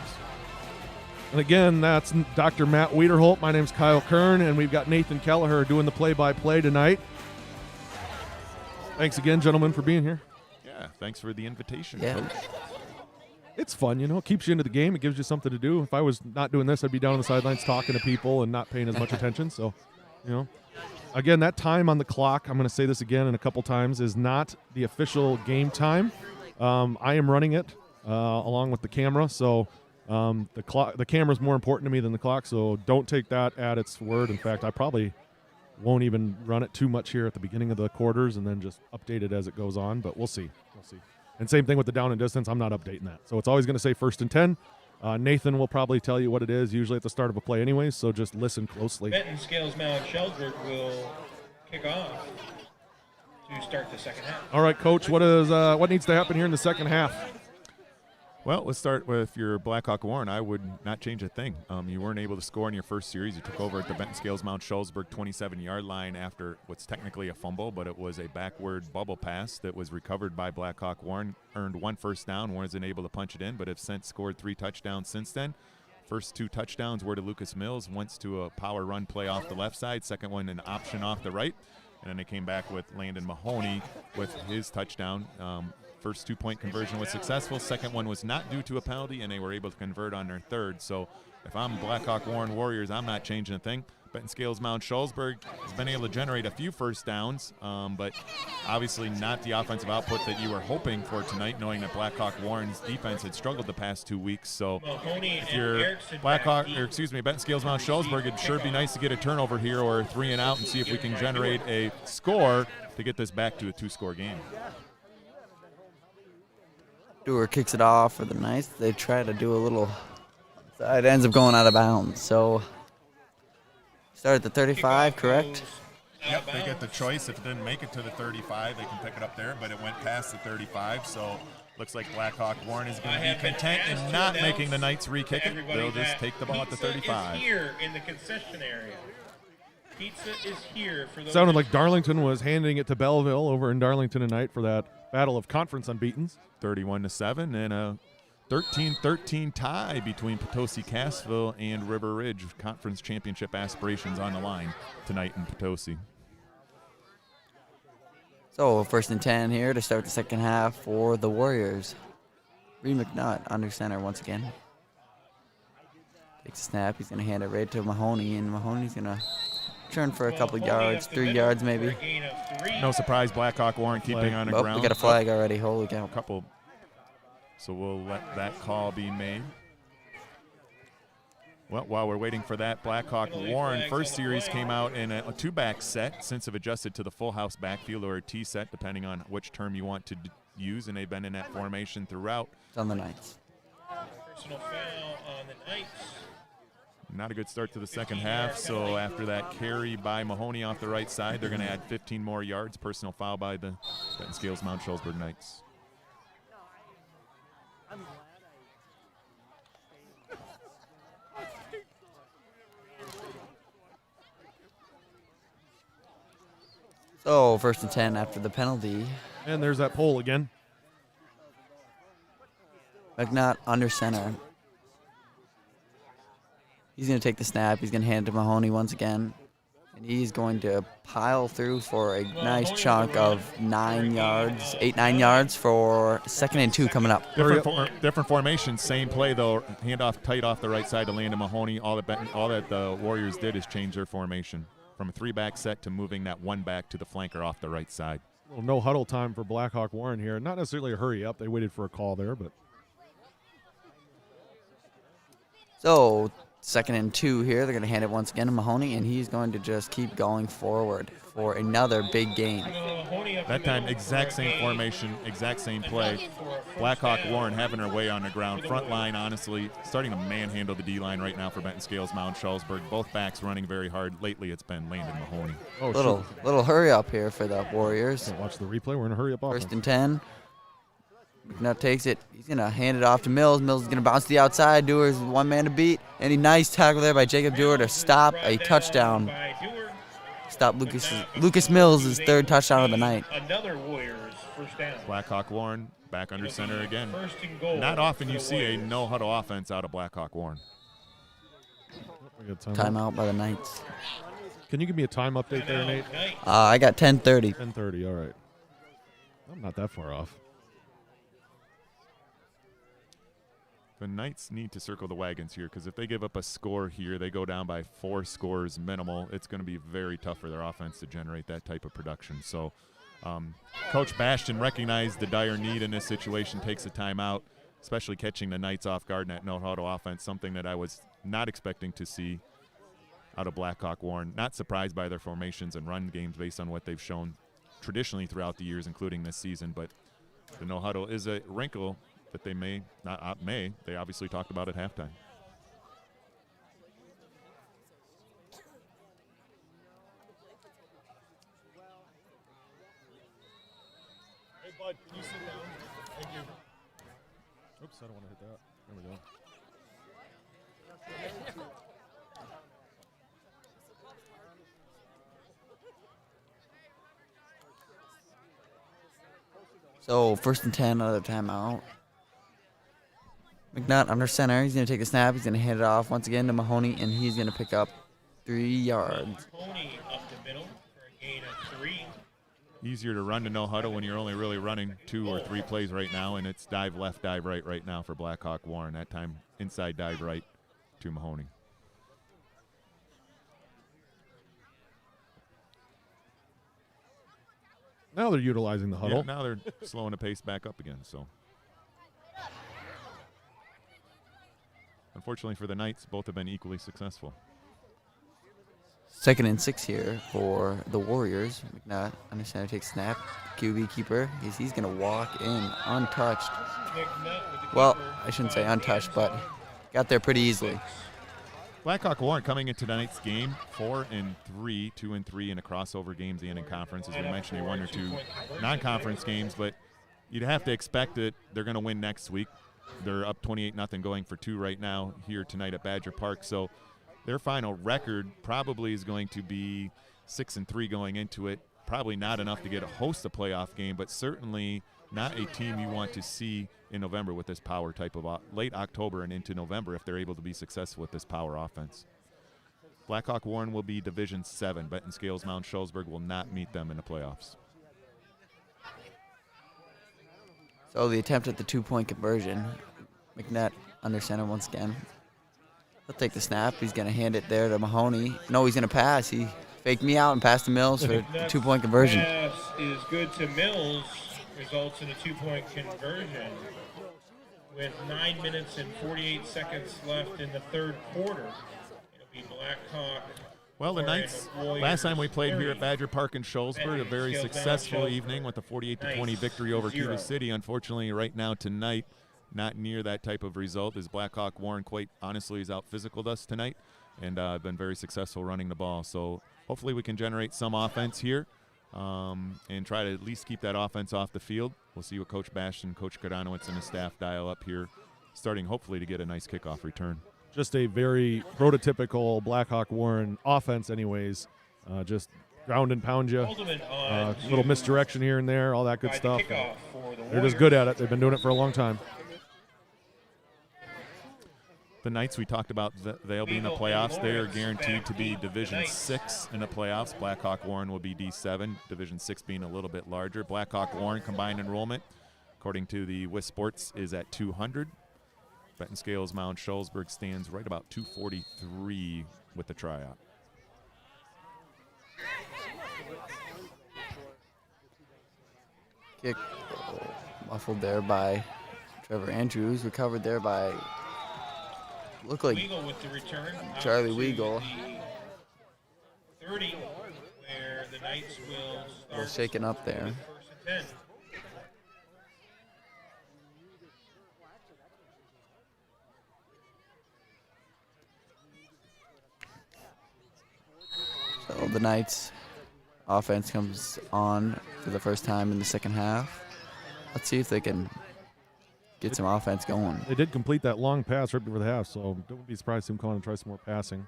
And again, that's Dr. Matt Wiederholt. My name's Kyle Kern, and we've got Nathan Kelleher doing the play-by-play tonight. Thanks again, gentlemen, for being here. Yeah, thanks for the invitation, Yeah. Coach. It's fun, you know. It keeps you into the game. It gives you something to do. If I was not doing this, I'd be down on the sidelines talking to people and not paying as much attention. So, you know, again, that time on the clock, I'm going to say this again and a couple times, is not the official game time. I am running it along with the camera. So the camera's more important to me than the clock. So don't take that at its word. In fact, I probably won't even run it too much here at the beginning of the quarters and then just update it as it goes on. But we'll see. We'll see. And same thing with the down and distance. I'm not updating that. So it's always going to say 1st and 10. Nathan will probably tell you what it is usually at the start of a play anyway, so just listen closely. Benton Scales Mound Shullsburg will kick off to start the second half. All right, Coach, what needs to happen here in the second half? Well, let's start with your Blackhawk Warren. I would not change a thing. You weren't able to score in your first series. You took over at the Benton Scales Mound Shullsburg 27-yard line after what's technically a fumble, but it was a backward bubble pass that was recovered by Blackhawk Warren. Earned 1 first down, wasn't able to punch it in, but have since scored 3 touchdowns since then. First 2 touchdowns were to Lucas Mills, once to a power run play off the left side, second one an option off the right, and then they came back with Landon Mahoney with his touchdown. First 2-point conversion was successful. Second one was not due to a penalty, and they were able to convert on their third. So if I'm Blackhawk Warren Warriors, I'm not changing a thing. Benton Scales Mound Shullsburg has been able to generate a few first downs, but obviously not the offensive output that you were hoping for tonight, knowing that Blackhawk Warren's defense had struggled the past 2 weeks. So if you're Benton Scales Mound Shullsburg, it'd sure be nice to get a turnover here or a 3 and out and see if we can generate a score to get this back to a 2-score game. Dewar kicks it off for the Knights. They try to do a little. It ends up going out of bounds. So start at the 35, correct? Yep, they get the choice. If it didn't make it to the 35, they can pick it up there, but it went past the 35. So looks like Blackhawk Warren is going to be content in not making the Knights re-kick it. They'll just take the ball at the 35. Is here in the concession area. Pizza is here for those. Sounded like Darlington was handing it to Belleville over in Darlington tonight for that battle of conference unbeatens. 31-7 and a 13-13 tie between Potosi-Cassville and River Ridge. Conference championship aspirations on the line tonight in Potosi. So 1st and 10 here to start the second half for the Warriors. Reed McNutt under center once again. Takes a snap. He's going to hand it right to Mahoney, and Mahoney's going to turn for a couple yards, 3 yards maybe. No surprise, Blackhawk Warren keeping on the ground. We got a flag already. Holy cow. A couple. So we'll let that call be made. Well, while we're waiting for that, Blackhawk Warren first series came out in a 2-back set. Since have adjusted to the full house backfield or a T set, depending on which term you want to use, and they've been in that formation throughout. It's on the Knights. Personal foul on the Knights. Not a good start to the second half, so after that carry by Mahoney off the right side, they're going to add 15 more yards. Personal foul by the Benton Scales Mound Shullsburg Knights. So 1st and 10 after the penalty. And there's that pole again. McNutt under center. He's going to take the snap. He's going to hand it to Mahoney once again. And he's going to pile through for a nice chunk of 9 yards, 8-9 yards for 2nd and 2 coming up. Different formation, same play though. Handoff tight off the right side to Landon Mahoney. All that the Warriors did is change their formation from a 3-back set to moving that 1 back to the flanker off the right side. Well, no huddle time for Blackhawk Warren here. Not necessarily a hurry up. They waited for a call there, but. So 2nd and 2 here. They're going to hand it once again to Mahoney, and he's going to just keep going forward for another big gain. That time, exact same formation, exact same play. Blackhawk Warren having her way on the ground. Front line, honestly, starting to manhandle the D-line right now for Benton Scales, Mount Shullsburg. Both backs running very hard. Lately, it's been Landon Mahoney. Oh, little hurry up here for the Warriors. Can't watch the replay. We're in a hurry up offense. 1st and 10. McNutt takes it. He's going to hand it off to Mills. Mills is going to bounce to the outside. Dewar's 1 man to beat. And a nice tackle there by Jacob Dewar to stop a touchdown. Stop Lucas Mills' 3rd touchdown of the night. Another Warriors first down. Blackhawk Warren back under center again. Not often you see a no-huddle offense out of Blackhawk Warren. Timeout by the Knights. Can you give me a time update there, Nate? I got 10:30. 10:30, all right. I'm not that far off. The Knights need to circle the wagons here because if they give up a score here, they go down by 4 scores minimal. It's going to be very tough for their offense to generate that type of production. So Coach Bastion recognized the dire need in this situation, takes a timeout, especially catching the Knights off guard in that no-huddle offense, something that I was not expecting to see out of Blackhawk Warren. Not surprised by their formations and run games based on what they've shown traditionally throughout the years, including this season. But the no-huddle is a wrinkle that they they obviously talked about at halftime. Hey, bud, can you sit down? Thank you. Oops, I don't want to hit that. There we go. So 1st and 10, another timeout. McNutt under center. He's going to take the snap. He's going to hand it off once again to Mahoney, and he's going to pick up 3 yards. Mahoney up the middle for a gain of 3. Easier to run to no huddle when you're only really running 2 or 3 plays right now, and it's dive left, dive right now for Blackhawk Warren. That time inside dive right to Mahoney. Now they're utilizing the huddle. Yeah, now they're slowing the pace back up again. So, unfortunately for the Knights, both have been equally successful. 2nd and 6 here for the Warriors. McNutt under center takes snap. QB keeper. He's going to walk in untouched. Well, I shouldn't say untouched, but got there pretty easily. Blackhawk Warren coming into tonight's game 4-3, 2-3 in the crossover games and in conference. As we mentioned, 1 or 2 non-conference games, but you'd have to expect that they're going to win next week. They're up 28-0 going for 2 right now here tonight at Badger Park. So their final record probably is going to be 6-3 going into it. Probably not enough to host a playoff game, but certainly not a team you want to see in November with this power type of late October and into November if they're able to be successful with this power offense. Blackhawk Warren will be Division 7. Benton Scales Mount Shullsburg will not meet them in the playoffs. So the attempt at the 2-point conversion. McNutt under center once again. He'll take the snap. He's going to hand it there to Mahoney. No, he's going to pass. He faked me out and passed to Mills for a 2-point conversion. Pass is good to Mills. Results in a 2-point conversion with 9 minutes and 48 seconds left in the 3rd quarter. It'll be Blackhawk. Well, the Knights, last time we played here at Badger Park in Shullsburg, a very successful evening with a 48-20 victory over Cuba City. Unfortunately, right now tonight, not near that type of result, as Blackhawk Warren quite honestly is out-physicaled us tonight and been very successful running the ball. So hopefully we can generate some offense here. And try to at least keep that offense off the field. We'll see what Coach Bastion, Coach Kadanowitz, and the staff dial up here, starting hopefully to get a nice kickoff return. Just a very prototypical Blackhawk Warren offense anyways. Just ground and pound you. Little misdirection here and there, all that good stuff. They're just good at it. They've been doing it for a long time. The Knights, we talked about, they'll be in the playoffs. They are guaranteed to be Division 6 in the playoffs. Blackhawk Warren will be D7, Division 6 being a little bit larger. Blackhawk Warren combined enrollment, according to the WIS Sports, is at 200. Benton Scales Mount Shullsburg stands right about 243 with the tryout. Kick muffled there by Trevor Andrews. Recovered there by, look like Weagle with the return. Charlie Out to Weagle. the 30, where the Knights will A start little shaken up there. first and 10. So the Knights offense comes on for the first time in the second half. Let's see if they can get some offense going. They did complete that long pass right before the half, so don't be surprised to him come on and try some more passing.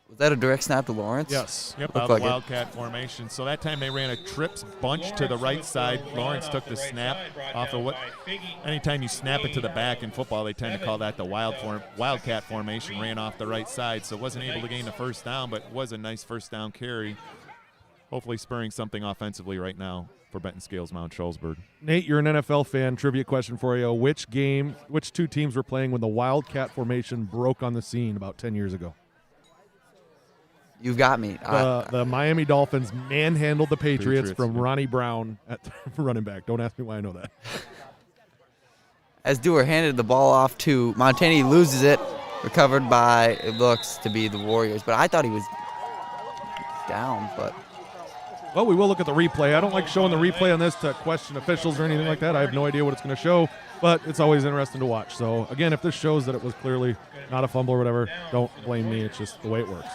Was that a direct snap to Lawrence? Yes. Yep, Looked out of like it. Wildcat formation. So that time they ran a trips bunch to the right side. Lawrence took the snap off of what. Anytime you snap it to the back in football, they tend to call that the Wildcat formation. Ran off the right side, so wasn't able to gain the first down, but was a nice first down carry. Hopefully spurring something offensively right now for Benton Scales Mount Shullsburg. Nate, you're an NFL fan. Trivia question for you. Which two teams were playing when the Wildcat formation broke on the scene about 10 years ago? You've got me. The Miami Dolphins manhandled the Patriots from yeah. Ronnie Brown at running back. Don't ask me why I know that. As Dewar handed the ball off to Montaigne, he loses it. Recovered by, it looks to be the Warriors. But I thought he was down, but Well, we will look at the replay. I don't like showing the replay on this to question officials or anything like that. I have no idea what it's going to show, but it's always interesting to watch. So, again, if this shows that it was clearly not a fumble or whatever, don't blame me. It's just the way it works.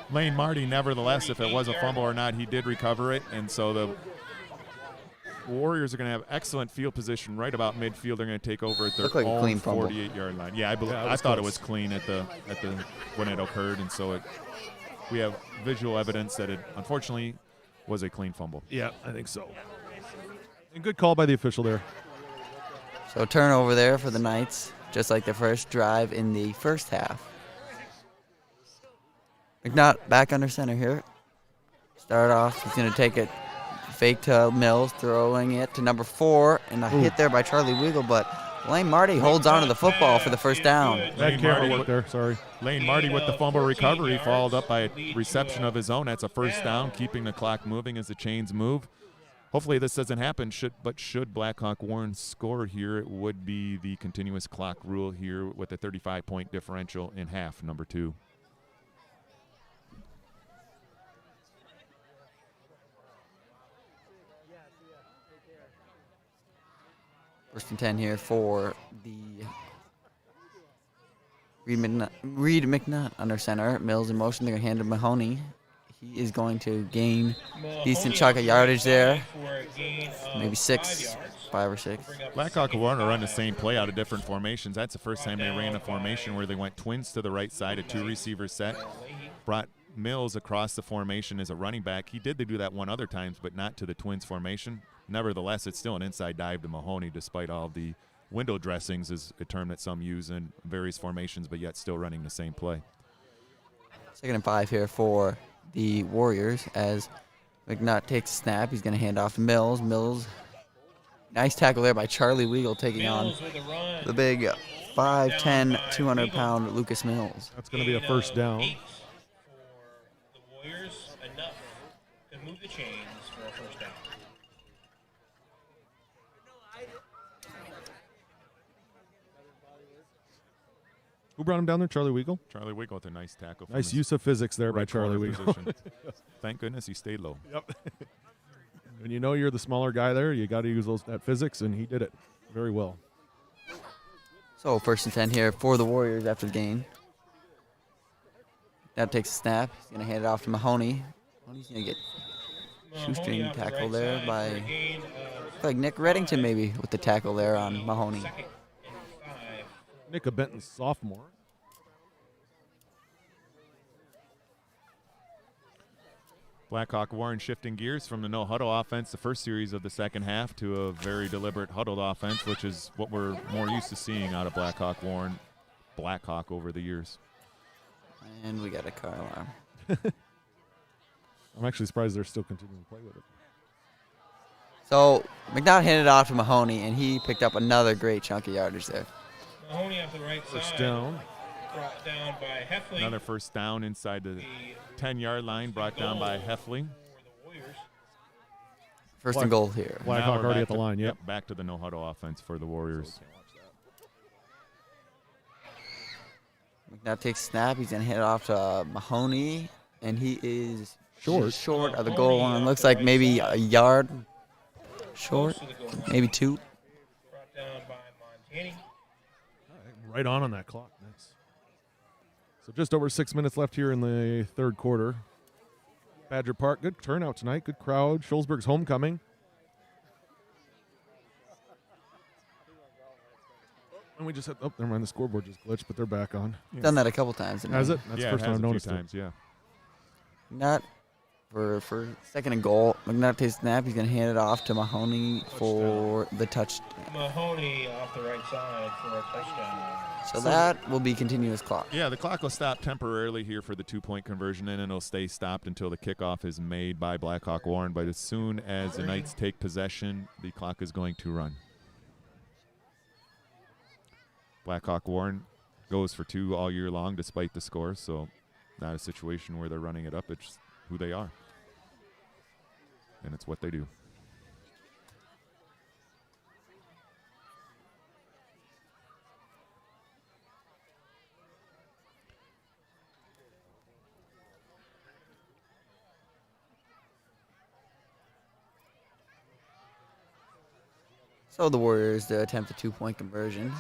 Lane Marty, nevertheless, if it was a fumble or not, he did recover it, and so the Warriors are going to have excellent field position right about midfield. They're going to take over at their Looked like a own clean fumble. 48-yard line. Yeah, Yeah, I was thought close. it was clean at the when it occurred, and so we have visual evidence that it unfortunately was a clean fumble. Yeah, I think so. And good call by the official there. so turnover there for the Knights, just like the first drive in the first half. McNutt back under center here. Start off, he's going to take it fake to Mills, throwing it to number 4, and a hit there by Charlie Weagle, but Lane Marty holds on to the football for the first down. Bad Lane camera Marty work with- there. Sorry. Lane Marty with the fumble recovery, followed up by a reception of his own. That's a first down, keeping the clock moving as the chains move. Hopefully this doesn't happen, should Blackhawk Warren score here, it would be the continuous clock rule here with a 35-point differential in half, number 2. First and 10 here for the Reed McNutt under center. Mills in motion. They're going to hand to Mahoney. He is going to gain decent chunk of yardage there. Maybe 5 or 6. Blackhawk Warren will run the same play out of different formations. That's the first time they ran a formation where they went twins to the right side, a 2-receiver set. Brought Mills across the formation as a running back. He did do that one other times, but not to the twins formation. Nevertheless, it's still an inside dive to Mahoney, despite all the window dressings, is a term that some use in various formations, but yet still running the same play. 2nd and 5 here for the Warriors as McNutt takes a snap. He's going to hand off to Mills. Mills, nice tackle there by Charlie Weagle, taking on the big 5'10", 200-pound Lucas Mills. That's going to be a first down. For the Warriors, enough to move the chains for a first down. Who brought him down there? Charlie Weagle? Charlie Weagle with a nice tackle. from Nice his use of physics there by right Charlie corner Weagle. position. Thank goodness he stayed low. Yep. When you know you're the smaller guy there, you got to use that physics, and he did it very well. So 1st and 10 here for the Warriors after the gain. That takes a snap. He's going to hand it off to Mahoney. Mahoney's going to get shoestring Mahoney off the tackle right there side by for a gain of like Nick Reddington maybe with the tackle there on Mahoney. 2nd and 5. Nick Benton, sophomore. Blackhawk Warren shifting gears from the no-huddle offense, the first series of the second half, to a very deliberate huddled offense, which is what we're more used to seeing out of Blackhawk Warren, Blackhawk over the years. And we got a car alarm. I'm actually surprised they're still continuing to play with it. So McNutt handed it off to Mahoney, and he picked up another great chunk of yardage there. Mahoney off the right First side. down. Brought down by Heffley. Another first down inside the 10-yard line, brought down by Heffley. For the Warriors. First and goal here. Blackhawk Now we're already back at the to- line, yep. Back to the no-huddle offense for the Warriors. McNutt takes snap. He's going to hand it off to Mahoney, and he is short of the goal line. Looks like maybe a yard short, Close to the goal line. maybe 2. Brought down by Montani. Right on that clock. Nice. So just over 6 minutes left here in the third quarter. Badger Park, good turnout tonight. Good crowd. Shullsburg's homecoming. And we just had, never mind, the scoreboard just glitched, but they're back on. Done that a couple times. Has it? That's Yeah, the first it time has I've a few noticed it. times, yeah. McNutt for second and goal. McNutt takes snap. He's going to hand it off to Mahoney for the touch. Mahoney off the right side for a touchdown. So that will be continuous clock. Yeah, the clock will stop temporarily here for the two-point conversion, and it'll stay stopped until the kickoff is made by Blackhawk Warren. But as soon as the Knights take possession, the clock is going to run. Blackhawk Warren goes for 2 all year long despite the score, so not a situation where they're running it up. It's who they are, and it's what they do. So the Warriors to attempt a 2-point conversion.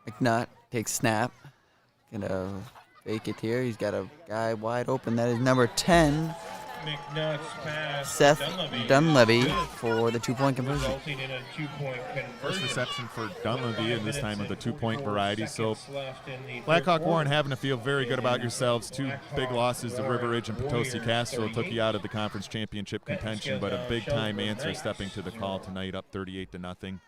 McNutt takes snap. Gonna fake it here. He's got a guy wide open. That is number 10, McNutt's pass. Seth Dunleavy, Good. for the 2-point conversion. Resulting in a 2-point First conversion. reception for Dunleavy, and this time of the 2-point variety. So Left in the Blackhawk third Warren quarter. having to feel very good about yourselves. 2 big losses to River Ridge and Potosi Warriors Castro took 38. you out of the conference championship contention, but a big-time answer stepping to the call tonight, up 38-0.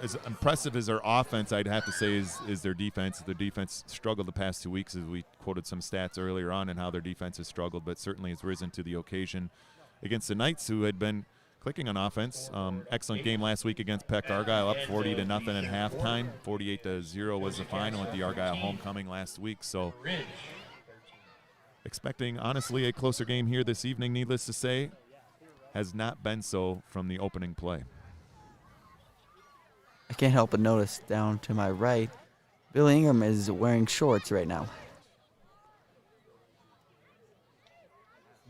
As impressive as their offense, I'd have to say, is their defense. Their defense struggled the past 2 weeks, as we quoted some stats earlier on, and how their defense has struggled, but certainly has risen to the occasion against the Knights, who had been clicking on offense. Excellent game last week against Peck Argyle, up 40-0 at halftime. 48-0 was the final at the Argyle homecoming last week. So Ridge. expecting, honestly, a closer game here this evening, needless to say. Has not been so from the opening play. I can't help but notice down to my right, Billy Ingram is wearing shorts right now.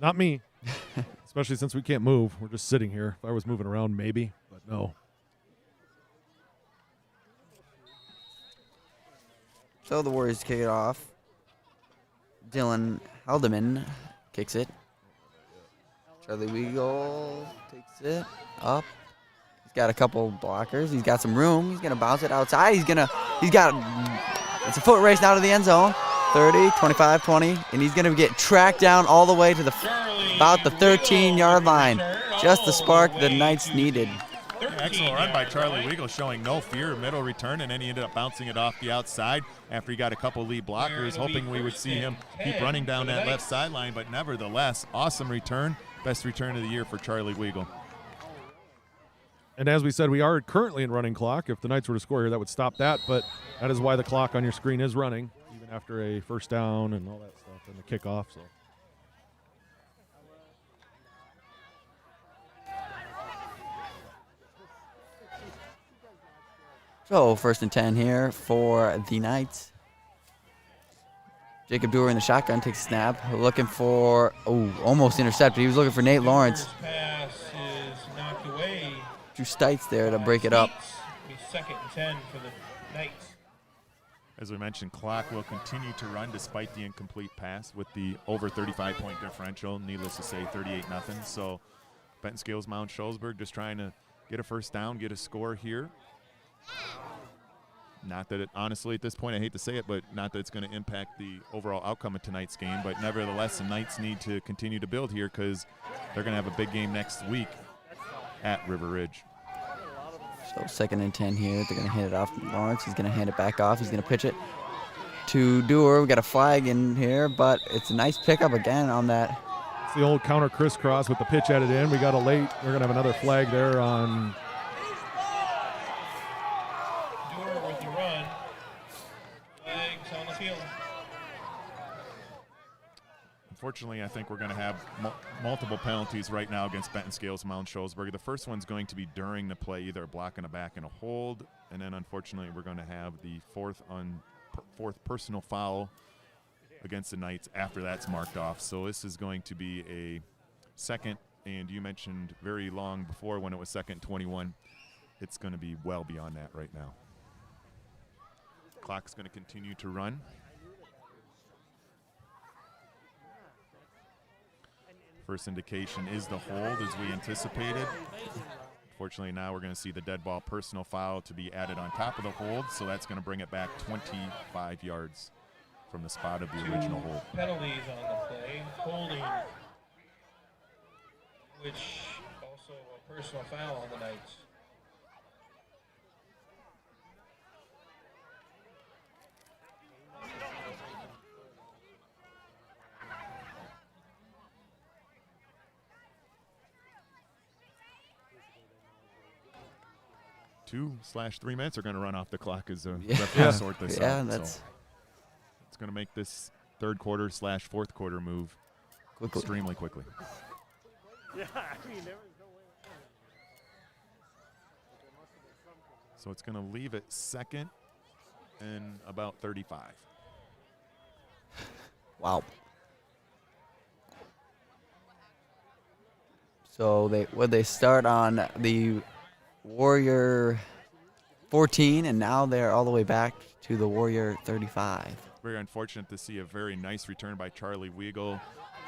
Not me. Especially since we can't move. We're just sitting here. If I was moving around, maybe, but no. So the Warriors kick it off. Dylan Haldeman kicks it. Charlie Weagle takes it up. He's got a couple blockers. He's got some room. He's going to bounce it outside. It's a foot race now to the end zone. 30, 25, 20. And he's going to get tracked down all the way to about the 13-yard line. Just the spark the Knights needed. Excellent run by Charlie Weagle, showing no fear, middle return, and then he ended up bouncing it off the outside after he got a couple lead blockers, hoping we would see him keep running down that left sideline, but nevertheless, awesome return. Best return of the year for Charlie Weagle. And as we said, we are currently in running clock. If the Knights were to score here, that would stop that, but that is why the clock on your screen is running, even after a first down and all that stuff and the kickoff. So. So first and 10 here for the Knights. Jacob Dewar in the shotgun takes a snap. Looking for, almost intercepted. He was looking for Nate Lawrence. First pass is knocked away. Drew Stites there to break it up. It'll be second and 10 for the Knights. As we mentioned, clock will continue to run despite the incomplete pass with the over 35-point differential. Needless to say, 38-0. So Benton Scales Mount Shullsburg just trying to get a first down, get a score here. Not that it, honestly, at this point, I hate to say it, but not that it's going to impact the overall outcome of tonight's game. But nevertheless, the Knights need to continue to build here because they're going to have a big game next week at River Ridge. So 2nd and 10 here. They're going to hand it off to Lawrence. He's going to hand it back off. He's going to pitch it to Dewar. We got a flag in here, but it's a nice pickup again on that. It's the old counter crisscross with the pitch added in. We got a late. We're going to have another flag there on. Dewar with the run. Flags on the field. Unfortunately, I think we're going to have multiple penalties right now against Benton Scales and Mount Shullsburg. The first one's going to be during the play, either a block in the back and a hold, and then unfortunately we're going to have the fourth personal foul against the Knights after that's marked off. So this is going to be a second, and you mentioned very long before when it was 2nd 21. It's going to be well beyond that right now. Clock's going to continue to run. First indication is the hold as we anticipated. Unfortunately, now we're going to see the dead ball personal foul to be added on top of the hold, so that's going to bring it back 25 yards from the spot of the original hold. Penalties on the play. Holding, which also a personal foul on the Knights. Two/3 minutes are going to run off the clock as referees sort this out. That's so it's going to make this third quarter/fourth quarter move extremely quickly. So it's going to leave it 2nd and about 35. wow. So they start on the Warrior 14, and now they're all the way back to the Warrior 35. Very unfortunate to see a very nice return by Charlie Weigel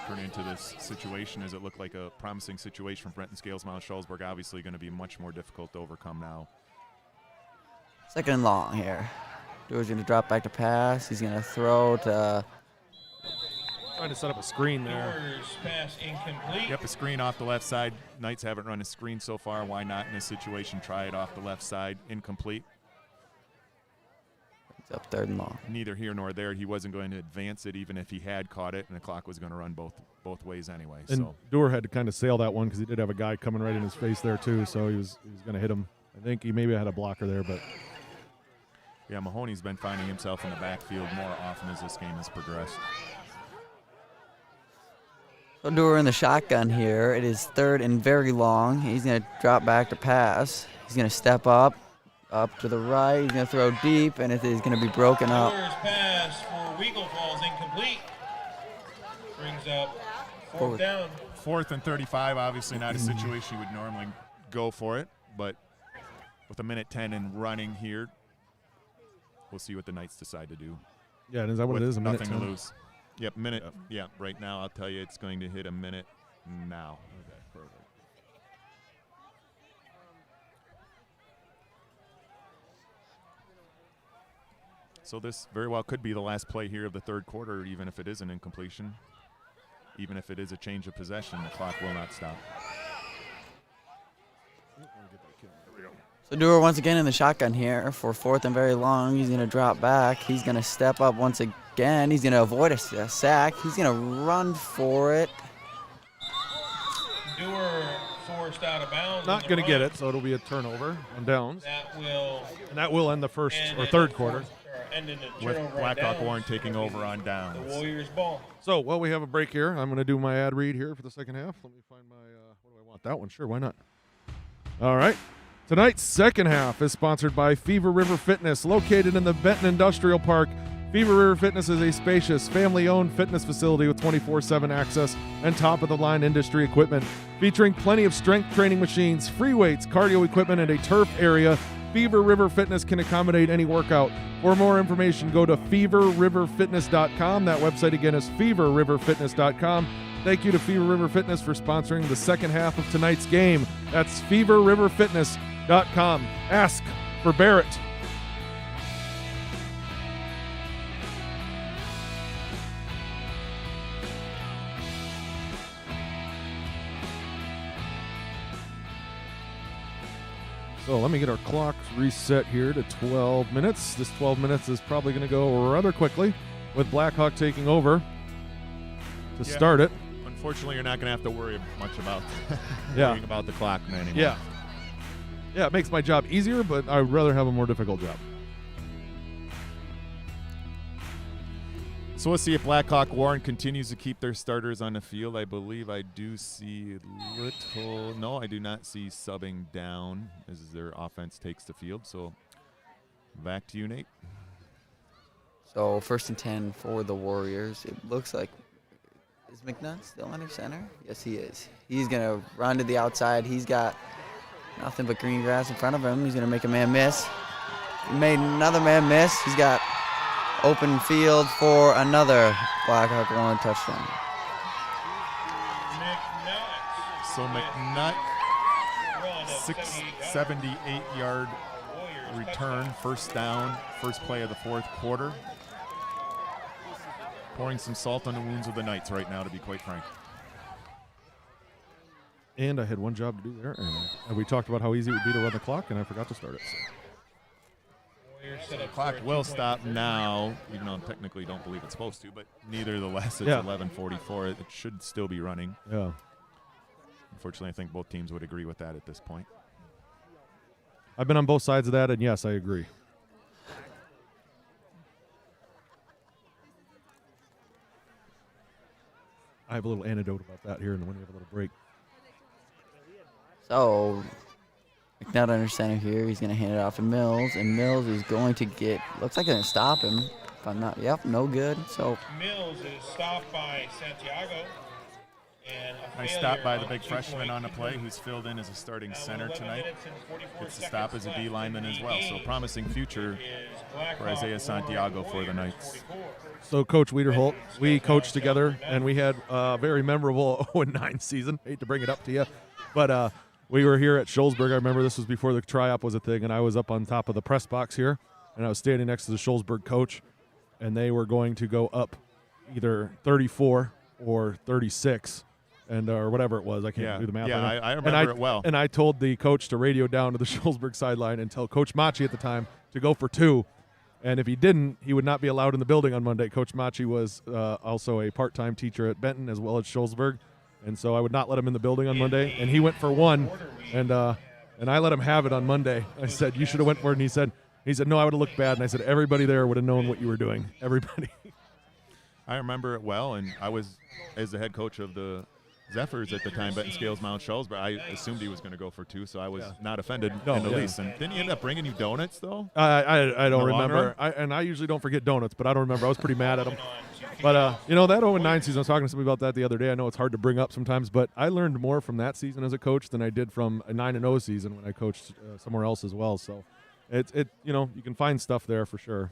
turn into this situation, as it looked like a promising situation from Benton Scales Mount Shullsburg. Obviously going to be much more difficult to overcome now. 2nd and long here. Dewar's going to drop back to pass. He's going to throw to Trying to set up a screen there. Dewar's pass incomplete. Yep, a screen off the left side. Knights haven't run a screen so far. Why not in this situation try it off the left side? Incomplete. It's up 3rd and long. Neither here nor there. He wasn't going to advance it even if he had caught it, and the clock was going to run both ways anyway. And so Dewar had to kind of sail that one because he did have a guy coming right in his face there too, so he was going to hit him. I think he maybe had a blocker there, but yeah, Mahoney's been finding himself in the backfield more often as this game has progressed. So Dewar in the shotgun here. It is 3rd and very long. He's going to drop back to pass. He's going to step up to the right. He's going to throw deep, and it is going to be broken up. Dewar's pass for Weigel falls incomplete. Brings up 4th down. 4th and 35, obviously not a situation you would normally go for it, but with 1:10 and running here, we'll see what the Knights decide to do. yeah, is that what it is? A minute Nothing to 10? lose. Yep, minute. Yeah, right now I'll tell you it's going to hit a minute now. Okay, perfect. So this very well could be the last play here of the third quarter, even if it is an incompletion. Even if it is a change of possession, the clock will not stop. So Dewar once again in the shotgun here for 4th and very long. He's going to drop back. He's going to step up once again. He's going to avoid a sack. He's going to run for it. Dewar forced out of bounds. Not going to get it, so it'll be a turnover on downs. That will end the first or third quarter. With Blackhawk Warren taking over on The downs. Warriors ball. So, well, we have a break here. I'm going to do my ad read here for the second half. Let me find my, what do I want? That one? Sure, why not? All right. Tonight's second half is sponsored by Fever River Fitness, located in the Benton Industrial Park. Fever River Fitness is a spacious, family-owned fitness facility with 24/7 access and top-of-the-line industry equipment. Featuring plenty of strength training machines, free weights, cardio equipment, and a turf area, Fever River Fitness can accommodate any workout. For more information, go to feverriverfitness.com. That website again is feverriverfitness.com. Thank you to Fever River Fitness for sponsoring the second half of tonight's game. That's feverriverfitness.com. Ask for Barrett. So let me get our clock reset here to 12 minutes. This 12 minutes is probably going to go rather quickly with Blackhawk taking over to start it. Unfortunately, you're not going to have to worry much about Yeah. about the clock anymore. Yeah. Yeah, it makes my job easier, but I'd rather have a more difficult job. So we'll see if Blackhawk Warren continues to keep their starters on the field. I believe I do see little. No, I do not see subbing down as their offense takes the field. So back to you, Nate. So 1st and 10 for the Warriors. It looks like, is McNutt still under center? Yes, he is. He's going to run to the outside. He's got nothing but green grass in front of him. He's going to make a man miss. He made another man miss. He's got open field for another Blackhawk Warren touchdown. So McNutt, 678-yard return, first down, first play of the 4th quarter. Pouring some salt on the wounds of the Knights right now, to be quite frank. And I had one job to do there, and we talked about how easy it would be to run the clock, and I forgot to start it. So the clock will stop now, even though I technically don't believe it's supposed to, but nevertheless, it's 11:44. It should still be running. Yeah. Unfortunately, I think both teams would agree with that at this point. I've been on both sides of that, and yes, I agree. I have a little anecdote about that here, and when we have a little break. So McNutt under center here. He's going to hand it off to Mills, and Mills is going to get, looks like going to stop him. If I'm not, no good. So Mills is stopped by Santiago. And I stopped by the big freshman on the play who's filled in as a starting center tonight. Gets to stop as a D lineman as well. So promising future for Isaiah Santiago for the Knights. So Coach Wiederholt, we coached together, and we had a very memorable 0-9 season. Hate to bring it up to you, but we were here at Shullsburg. I remember this was before the tri-op was a thing, and I was up on top of the press box here, and I was standing next to the Shullsburg coach, and they were going to go up either 34 or 36, and or whatever it was. I can't do the math. Yeah, I remember it well. And I told the coach to radio down to the Shullsburg sideline and tell Coach Machi at the time to go for 2, and if he didn't, he would not be allowed in the building on Monday. Coach Machi was also a part-time teacher at Benton as well as Shullsburg. And so I would not let him in the building on Monday. And he went for 1, and I let him have it on Monday. I said, you should have went for it. And he said, no, I would have looked bad. And I said, everybody there would have known what you were doing. Everybody. I remember it well, and I was, as the head coach of the Zephyrs at the time, Benton Scales Mount Shullsburg, I assumed he was going to go for 2, so I was not offended in the least. And didn't he end up bringing you donuts, though? I don't remember. I usually don't forget donuts, but I don't remember. I was pretty mad at him. But, that 0-9 season, I was talking to somebody about that the other day. I know it's hard to bring up sometimes, but I learned more from that season as a coach than I did from a 9-0 season when I coached somewhere else as well. So, you can find stuff there for sure.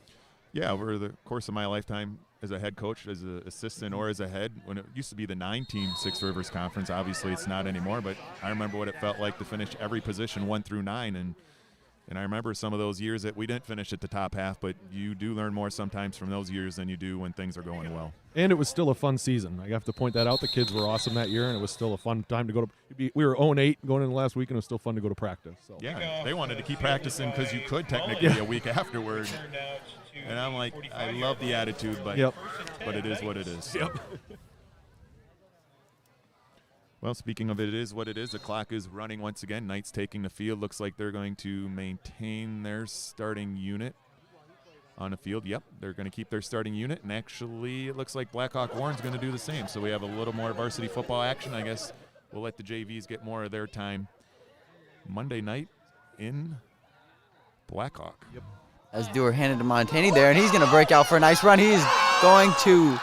Yeah, over the course of my lifetime as a head coach, as an assistant, or as a head, when it used to be the 9-team Six Rivers Conference, obviously it's not anymore, but I remember what it felt like to finish every position 1 through 9, and I remember some of those years that we didn't finish at the top half, but you do learn more sometimes from those years than you do when things are going well. And it was still a fun season. I have to point that out. The kids were awesome that year, and it was still a fun time to go to. We were 0-8 going into the last week, and it was still fun to go to practice. So. Yeah, they wanted to keep practicing because you could technically a week afterward. And I'm like, I love the attitude, but it is what it is. So. Yep. Well, speaking of it is what it is, the clock is running once again. Knights taking the field. Looks like they're going to maintain their starting unit on the field. Yep, they're going to keep their starting unit. And actually, it looks like Blackhawk Warren's going to do the same. So we have a little more varsity football action. I guess we'll let the JVs get more of their time Monday night in Blackhawk. Yep. As Dewar handed to Montani there, and he's going to break out for a nice run. He's going to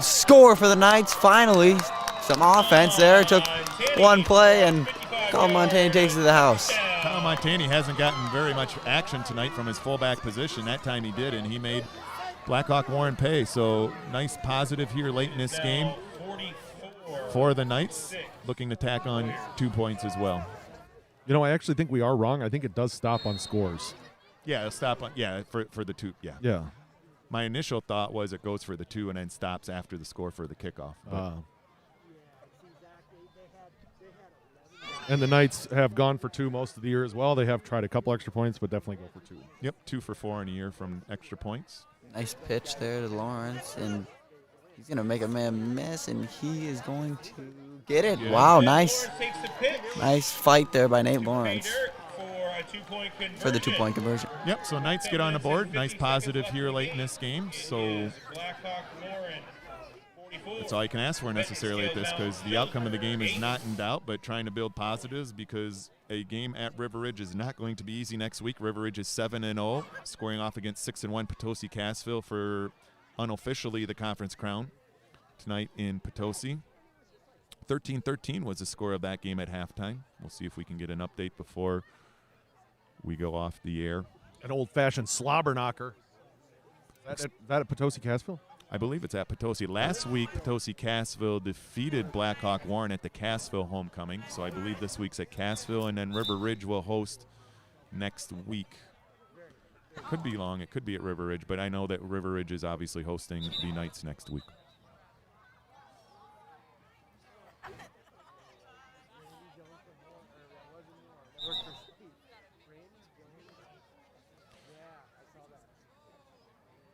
score for the Knights finally. Some offense there. Took one play, and Colin Montani takes it to the house. Colin Montani hasn't gotten very much action tonight from his fullback position. That time he did, and he made Blackhawk Warren pay. So nice positive here late in this game for the Knights, looking to tack on 2 points as well. I actually think we are wrong. I think it does stop on scores. Yeah, it'll stop on, for the 2, yeah. Yeah. My initial thought was it goes for the 2 and then stops after the score for the kickoff. And the Knights have gone for 2 most of the year as well. They have tried a couple extra points, but definitely go for 2. Yep, 2 for 4 in a year from extra points. Nice pitch there to Lawrence, and he's going to make a man miss, and he is going to get it. Yeah. Wow, nice. Lawrence takes the pitch. Nice fight there by Nate Pay Lawrence dirt for a 2-point conversion. for the 2-point conversion. Yep, so Knights get on the board. Nice positive here late in this game. So Blackhawk Warren, 44. that's all you can ask for necessarily at this, because the outcome of the game is not in doubt, but trying to build positives, because a game at River Ridge is not going to be easy next week. River Ridge is 7-0, scoring off against 6-1 Potosi Cassville for unofficially the conference crown tonight in Potosi. 13-13 was the score of that game at halftime. We'll see if we can get an update before we go off the air. An old-fashioned slobber knocker. Is that at Potosi Cassville? I believe it's at Potosi. Last week, Potosi Cassville defeated Blackhawk Warren at the Cassville homecoming. So I believe this week's at Cassville, and then River Ridge will host next week. It could be long. It could be at River Ridge, but I know that River Ridge is obviously hosting the Knights next week.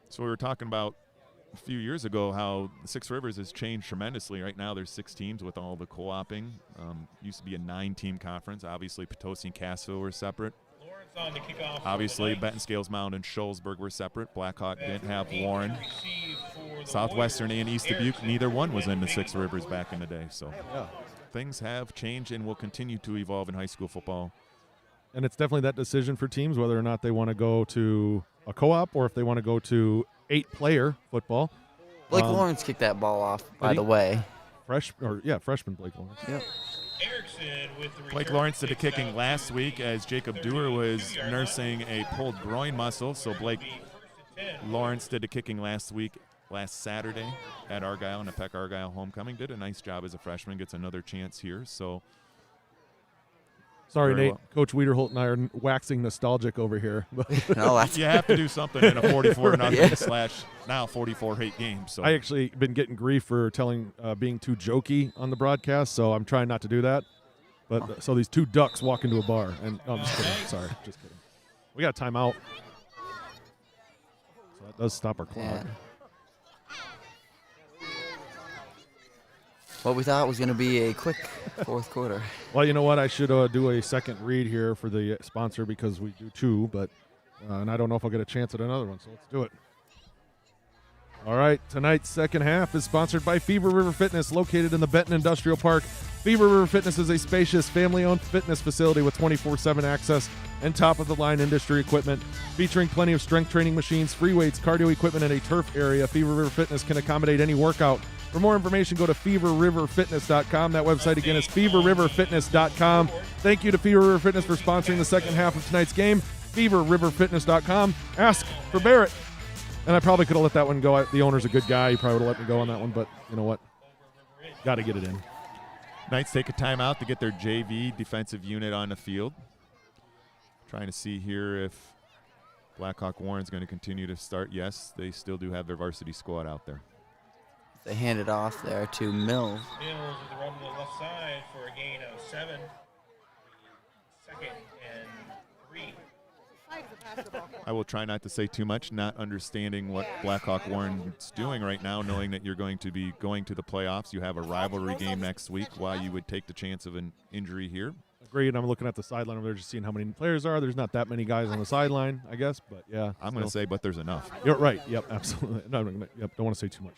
So we were talking about a few years ago how Six Rivers has changed tremendously. Right now there's 6 teams with all the co-oping. Used to be a 9-team conference. Obviously Potosi and Cassville were separate. Lawrence on the kickoff. Obviously Benton Scales Mound and Shullsburg were separate. Blackhawk didn't have Warren. Southwestern and East Dubuque, neither one was in the Six Rivers back in the day. So things have changed and will continue to evolve in high school football. And it's definitely that decision for teams whether or not they want to go to a co-op or if they want to go to 8-player football. Blake Lawrence kicked that ball off, by he- the way. Freshman Blake Lawrence. Yep. Erickson with the Blake return. Lawrence did the Takes kicking out last week as Jacob Dewar was nursing a pulled groin muscle. So Blake Lawrence did the kicking last Saturday at Argyle in the Peck Argyle homecoming. Did a nice job as a freshman. Gets another chance here. So Sorry, Very Nate. well. Coach Wiederholt and I are waxing nostalgic over here. No, that's you have to do something in a 44-0 / now 44-8 game. So I actually been getting grief for being too jokey on the broadcast, so I'm trying not to do that. But so these 2 ducks walk into a bar, and I'm just kidding. Sorry, just kidding. We got a timeout, so that does stop our clock. yeah. What we thought was going to be a quick 4th quarter. Well, you know what? I should do a second read here for the sponsor because we do 2, but and I don't know if I'll get a chance at another one, so let's do it. All right, tonight's second half is sponsored by Fever River Fitness, located in the Benton Industrial Park. Fever River Fitness is a spacious, family-owned fitness facility with 24/7 access and top-of-the-line industry equipment, featuring plenty of strength training machines, free weights, cardio equipment, and a turf area. Fever River Fitness can accommodate any workout. For more information, go to feverriverfitness.com. That website again is feverriverfitness.com. Thank you to Fever River Fitness for sponsoring the second half of tonight's game. feverriverfitness.com. Ask for Barrett. And I probably could have let that one go. The owner's a good guy. He probably would have let me go on that one, but you know what? Got to get it in. Knights take a timeout to get their JV defensive unit on the field. Trying to see here if Blackhawk Warren's going to continue to start. Yes, they still do have their varsity squad out there. They hand it off there to Mills. Mills with the run to the left side for a gain of 7. 2nd and 3. I will try not to say too much, not understanding what Blackhawk Warren's doing right now, knowing that you're going to be going to the playoffs. You have a rivalry game next week. Why you would take the chance of an injury here. Agreed. I'm looking at the sideline over there, just seeing how many players are. There's not that many guys on the sideline, I guess, but yeah. I'm going to say, but there's enough. You're right. Yep, absolutely. No, don't want to say too much.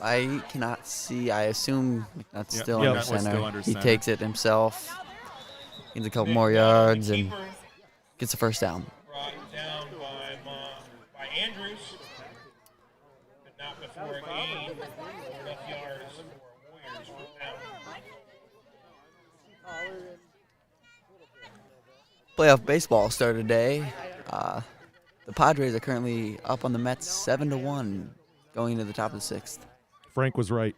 I cannot see. I assume that's Yep, still yeah, under that was center. still under He center. takes it himself. Gains a couple more yards and gets the first down. Brought down by Andrews, but not before a gain. 4 enough yards for Warriors for down. Playoff baseball started today. The Padres are currently up on the Mets 7-1, going into the top of the 6th. Frank was right.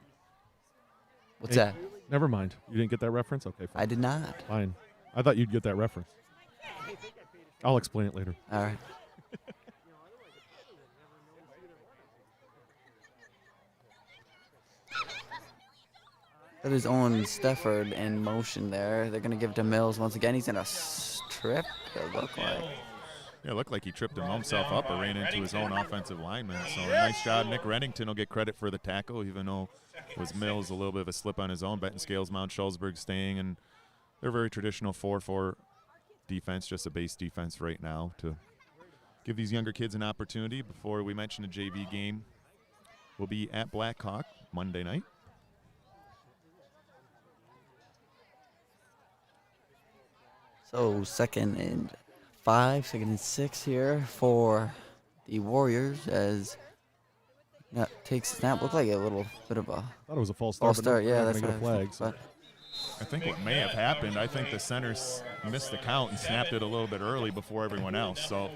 What's Hey, that? Never mind. You didn't get that reference? Okay, fine. I did not. Fine. I thought you'd get that reference. I'll explain it later. All right. That is Owen Stefford in motion there. They're going to give it to Mills once again. He's going to strip, it looked like. Yeah, it looked like he tripped himself up or ran into his own offensive lineman. So nice job. Nick Reddington will get credit for the tackle, even though it was Mills a little bit of a slip on his own. Benton Scales, Mount Shullsburg staying, and they're very traditional 4-4 defense, just a base defense right now to give these younger kids an opportunity. Before we mention the JV game, will be at Blackhawk Monday night. So 2nd and 5, 2nd and 6 here for the Warriors as that takes snap. Looked like a little bit of a Thought it was a false start. false start. Yeah, that's what what a flag. So. I think what may have happened, I think the centers missed the count and snapped it a little bit early before everyone else. So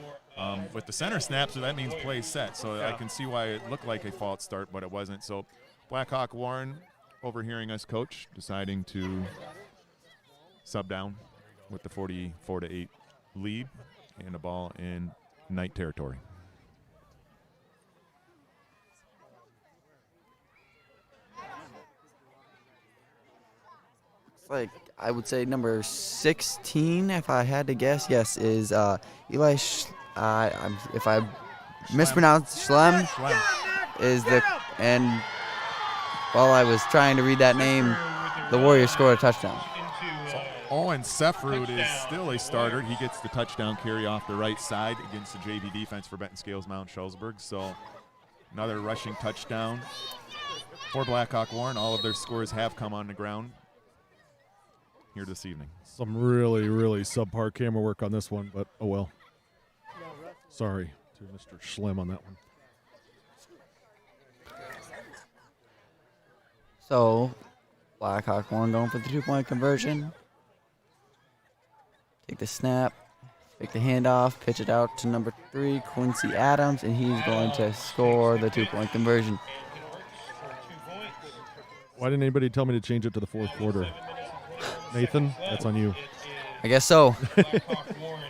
with the center snap, so that means play set. So I can see why it looked like a false start, but it wasn't. So Blackhawk Warren, overhearing us coach, deciding to sub down with the 44-8 lead and the ball in Knight territory. like I would say number 16, if I had to guess. Yes, is Eli. If I mispronounced Schlem, is the and while I was trying to read that name, the Warriors scored a touchdown. So Owen Sefrud is still a starter. He gets the touchdown carry off the right side against the JV defense for Benton Scales Mount Shullsburg. So another rushing touchdown for Blackhawk Warren. All of their scores have come on the ground here this evening. Some really, really subpar camera work on this one, but oh well. Sorry to Mr. Schlem on that one. So Blackhawk Warren going for the 2-point conversion. Take the snap, take the handoff, pitch it out to number 3, Quincy Adams, and he's going to score the 2-point conversion. Why didn't anybody tell me to change it to the fourth quarter? Nathan, that's on you. I guess so. Blackhawk Warren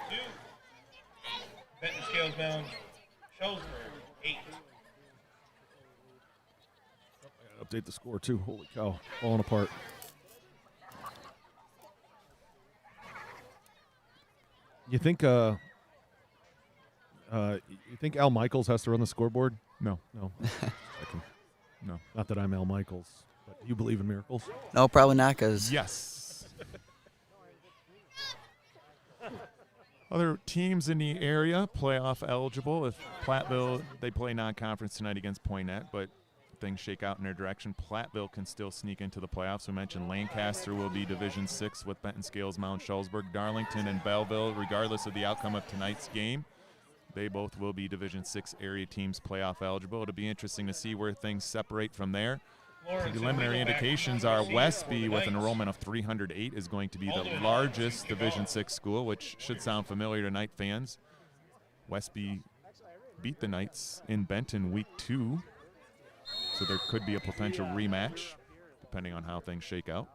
52. Benton Scales Mount Shullsburg 8. Update the score too. Holy cow, falling apart. You think Al Michaels has to run the scoreboard? No. No. No. Not that I'm Al Michaels, but you believe in miracles? No, probably not, because Yes. Other teams in the area, playoff eligible. If Platteville, they play non-conference tonight against Poinet, but things shake out in their direction. Platteville can still sneak into the playoffs. We mentioned Lancaster will be Division 6 with Benton Scales, Mount Shullsburg. Darlington and Belleville, regardless of the outcome of tonight's game, they both will be Division 6 area teams playoff eligible. It'll be interesting to see where things separate from there. The preliminary indications are Westby, with an enrollment of 308, is going to be the largest Division 6 school, which should sound familiar to Knight fans. Westby beat the Knights in Benton week 2, so there could be a potential rematch, depending on how things shake out.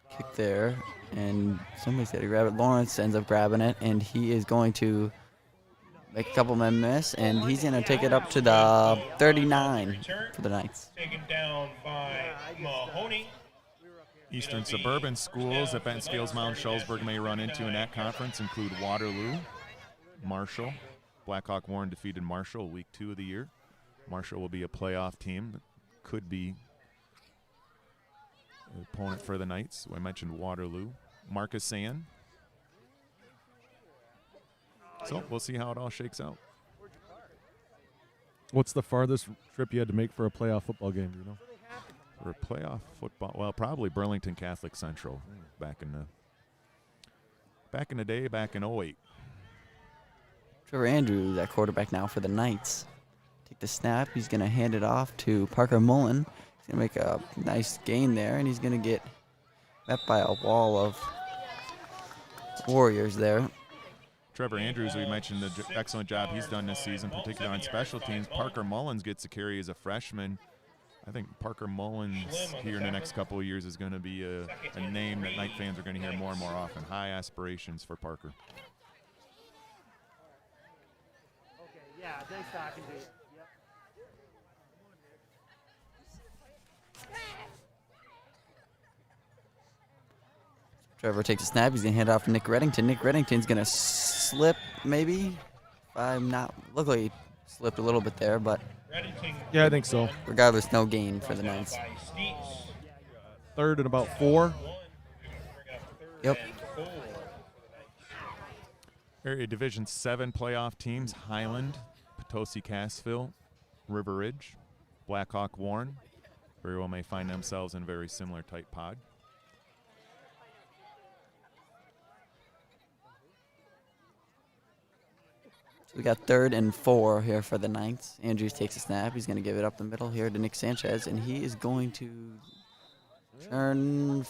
kick there, and somebody's got to grab it. Lawrence ends up grabbing it, and he is going to make a couple men miss, and he's going to take it up to the 39 for the Knights. Taken down by Mahoney. Eastern suburban schools that Benton Scales Mount Shullsburg may run into in that conference include Waterloo, Marshall. Blackhawk Warren defeated Marshall week 2 of the year. Marshall will be a playoff team that could be an opponent for the Knights. I mentioned Waterloo. Marcus Sand. So we'll see how it all shakes out. What's the farthest trip you had to make for a playoff football game, do you know? For a playoff football, well, probably Burlington Catholic Central back in the day, back in 08. Trevor Andrews at quarterback now for the Knights. Take the snap. He's going to hand it off to Parker Mullen. He's going to make a nice gain there, and he's going to get met by a wall of Warriors there. Trevor Andrews, we mentioned the excellent job he's done this season, particularly on special teams. Parker Mullins gets a carry as a freshman. I think Parker Mullins here in the next couple of years is going to be a name that Knight fans are going to hear more and more often. High aspirations for Parker. Okay, yeah, thanks talking to you. Trevor takes a snap. He's going to hand it off to Nick Reddington. Nick Reddington's going to slip, maybe. I'm not. Look like he slipped a little bit there, but Yeah, I think so. regardless, no gain for the Knights. 3rd and about 4. Yep. Area Division 7 playoff teams: Highland, Potosi Cassville, River Ridge, Blackhawk Warren. Very well may find themselves in a very similar type pod. We got 3rd and 4 here for the Knights. Andrews takes a snap. He's going to give it up the middle here to Nick Sanchez, and he is going to turn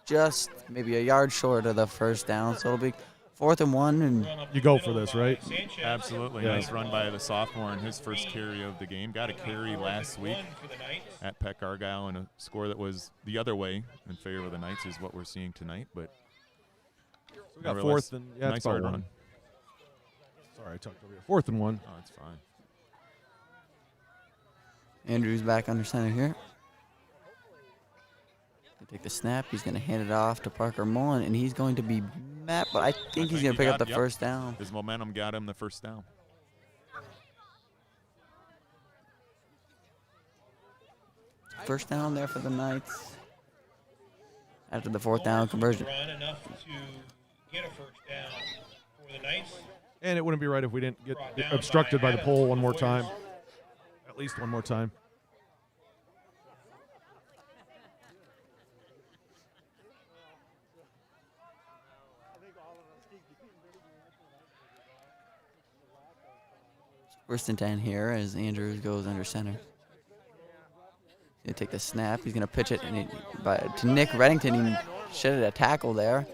just maybe a yard short of the first down. So it'll be 4th and 1. And You go for this, right? Absolutely. Yeah. Nice run by the sophomore in his first carry of the game. Got a carry last week at Peck Argyle, and a score that was the other way in favor of the Knights is what we're seeing tonight. But We got nevertheless, 4th and yeah, nice it's about hard 1. run. Sorry, I talked over you. 4th and 1. Oh, it's fine. Andrews back under center here. He'll take the snap. He's going to hand it off to Parker Mullen, and he's going to be met, but I think he's going to pick up the first down. His momentum got him the first down. First down there for the Knights. After the 4th down conversion. Run enough to get a first down for the Knights. And it wouldn't be right if we didn't get obstructed by the pole one more time. At least one more time. First and 10 here as Andrews goes under center. He's going to take the snap. He's going to pitch it to Nick Reddington. He shedded a tackle there.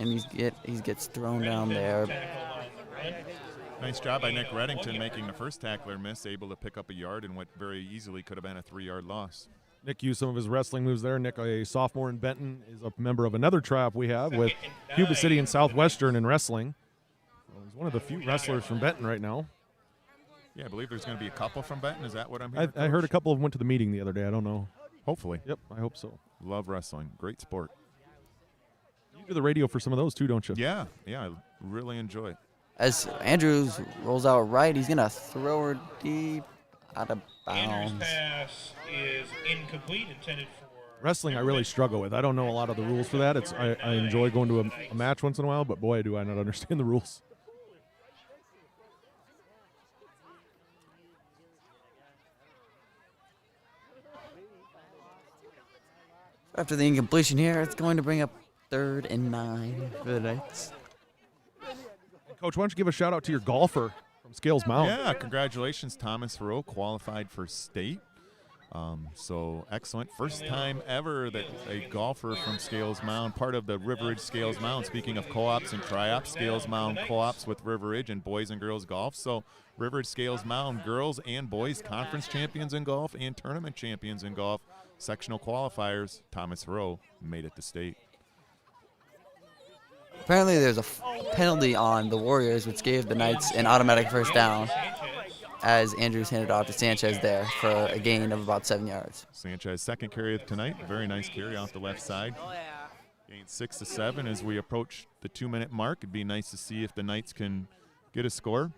And he gets thrown down there. Nice job by Nick Reddington making the first tackler miss, able to pick up a yard in what very easily could have been a 3-yard loss. Nick used some of his wrestling moves there. Nick, a sophomore in Benton, is a member of another tribe we have with Cuba City and Southwestern in wrestling. Well, he's one of the few wrestlers from Benton right now. Yeah, I believe there's going to be a couple from Benton. Is that what I'm hearing? I heard a couple of them went to the meeting the other day. I don't know. Hopefully. Yep, I hope so. Love wrestling. Great sport. You do the radio for some of those too, don't you? Yeah, I really enjoy it. As Andrews rolls out right, he's going to throw her deep out of Andrews' bounds. pass is incomplete, intended for Wrestling I really struggle with. I don't know a lot of the rules for that. I enjoy going to a match once in a while, but boy, do I not understand the rules. After the incompletion here, it's going to bring up 3rd and 9 for the Knights. Coach, why don't you give a shout out to your golfer from Scales Mound? Yeah, congratulations, Thomas Rowe qualified for state. So excellent. First time ever that a golfer from Scales Mound, part of the River Ridge Scales Mound, speaking of co-ops and tri-ops, Scales Mound co-ops with River Ridge and boys and girls golf. So River Ridge Scales Mound girls and boys conference champions in golf and tournament champions in golf. Sectional qualifiers, Thomas Rowe made it to state. Apparently there's a penalty on the Warriors, which gave the Knights an automatic first down, as Andrews handed off to Sanchez there for a gain of about 7 yards. Sanchez, second carry of tonight. Very nice carry off the left side. Gained 6 to 7 as we approach the 2-minute mark. It'd be nice to see if the Knights can get a score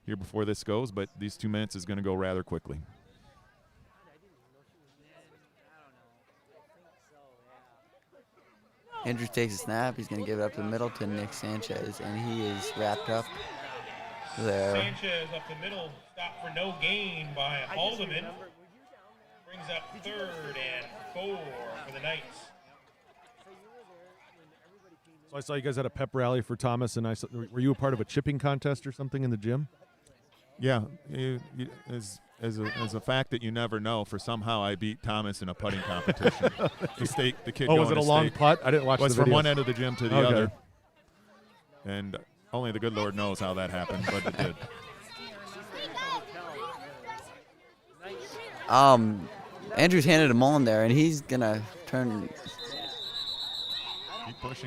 here before this goes, but these 2 minutes is going to go rather quickly. Andrews takes a snap. He's going to give it up to the middle to Nick Sanchez, and he is wrapped up there. Sanchez up the middle, stop for no gain by Haldeman. Brings up 3rd and 4 for the Knights. So I saw you guys had a pep rally for Thomas, and were you a part of a chipping contest or something in the gym? Yeah, as a fact that you never know, for somehow I beat Thomas in a putting competition. The kid. Oh, was it going a to long state putt? I didn't watch was the from video. one end of the gym to the Okay. other, and only the good Lord knows how that happened, but it did. Andrews handed him on there, and he's going to turn.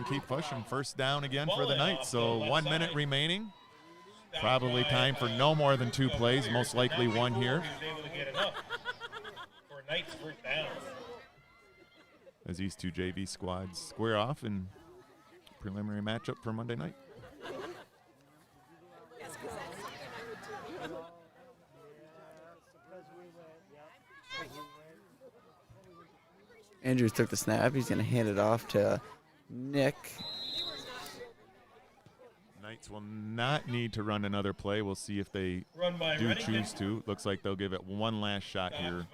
Keep pushing. First down again for the Knights. So 1 minute remaining. Probably time for no more than 2 plays, most likely one here. as these two JV squads square off in preliminary matchup for Monday night. Andrews took the snap. He's going to hand it off to Nick. Knights will not need to run another play. We'll see if they do choose to. Looks like they'll give it one last shot here.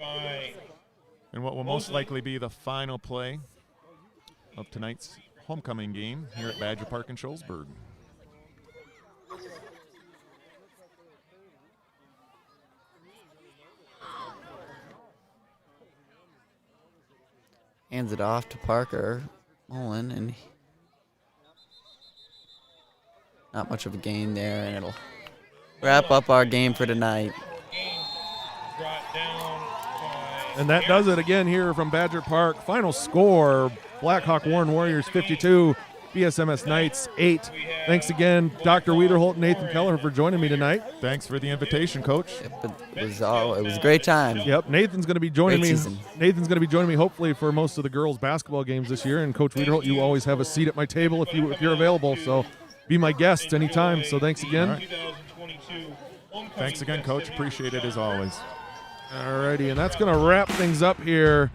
And what will most likely be the final play of tonight's homecoming game here at Badger Park in Shullsburg. Hands it off to Parker Mullen, and not much of a gain there, and it'll wrap up our game for tonight. And that does it again here from Badger Park. Final score, Blackhawk Warren Warriors 52, BSMS Knights 8. Thanks again, Dr. Wiederholt and Nathan Keller, for joining me tonight. Thanks for the invitation, Coach. Yep, it was a great time. Yep, Nathan's going to be joining Great me. season. Nathan's going to be joining me hopefully for most of the girls' basketball games this year. And Coach Wiederholt, you always have a seat at my table if you're available. So be my guest anytime. So thanks again. Right. Thanks again, Coach. Appreciate it as always. Alrighty, and that's going to wrap things up here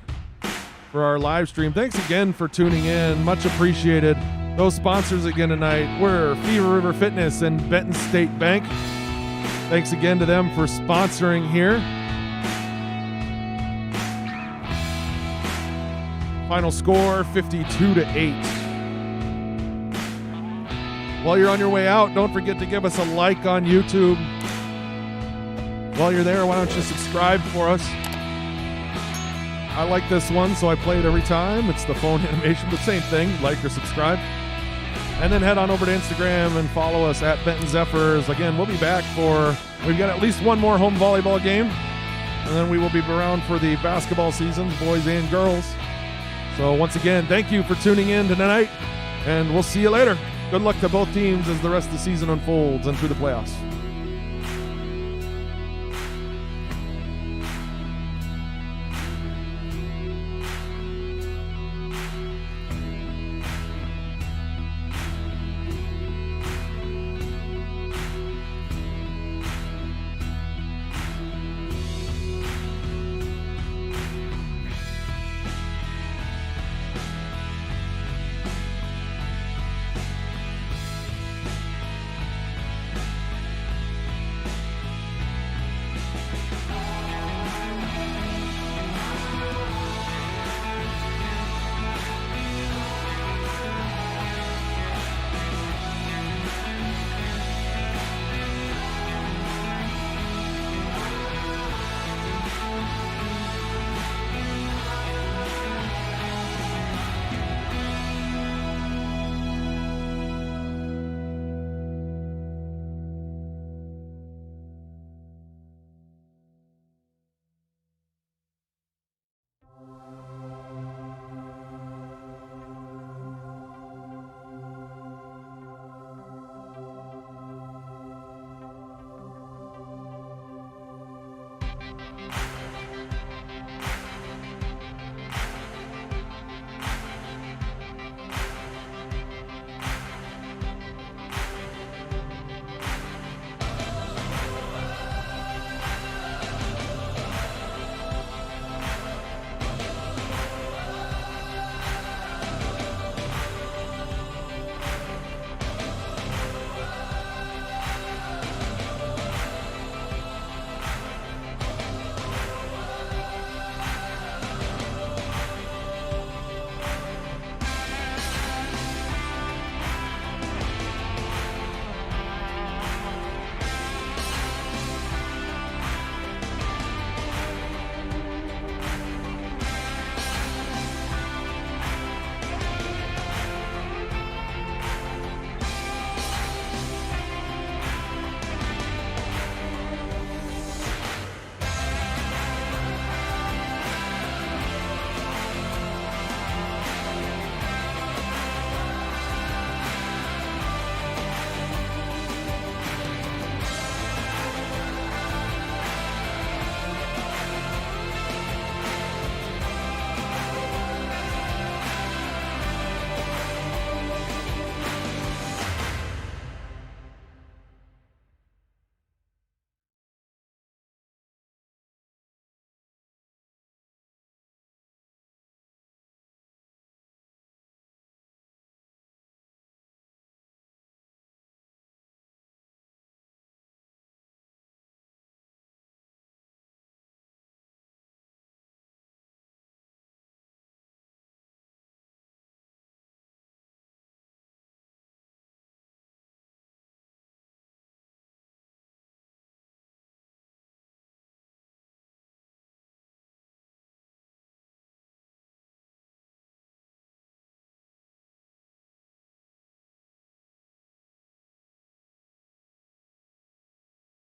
for our live stream. Thanks again for tuning in. Much appreciated. Those sponsors again tonight were Fever River Fitness and Benton State Bank. Thanks again to them for sponsoring here. Final score 52-8. While you're on your way out, don't forget to give us a like on YouTube. While you're there, why don't you subscribe for us? I like this one, so I play it every time. It's the phone animation, but same thing, like or subscribe. And then head on over to Instagram and follow us at Benton Zephyrs. Again, we'll be back we've got at least one more home volleyball game. And then we will be around for the basketball season, boys and girls. So once again, thank you for tuning in tonight, and we'll see you later. Good luck to both teams as the rest of the season unfolds and through the playoffs.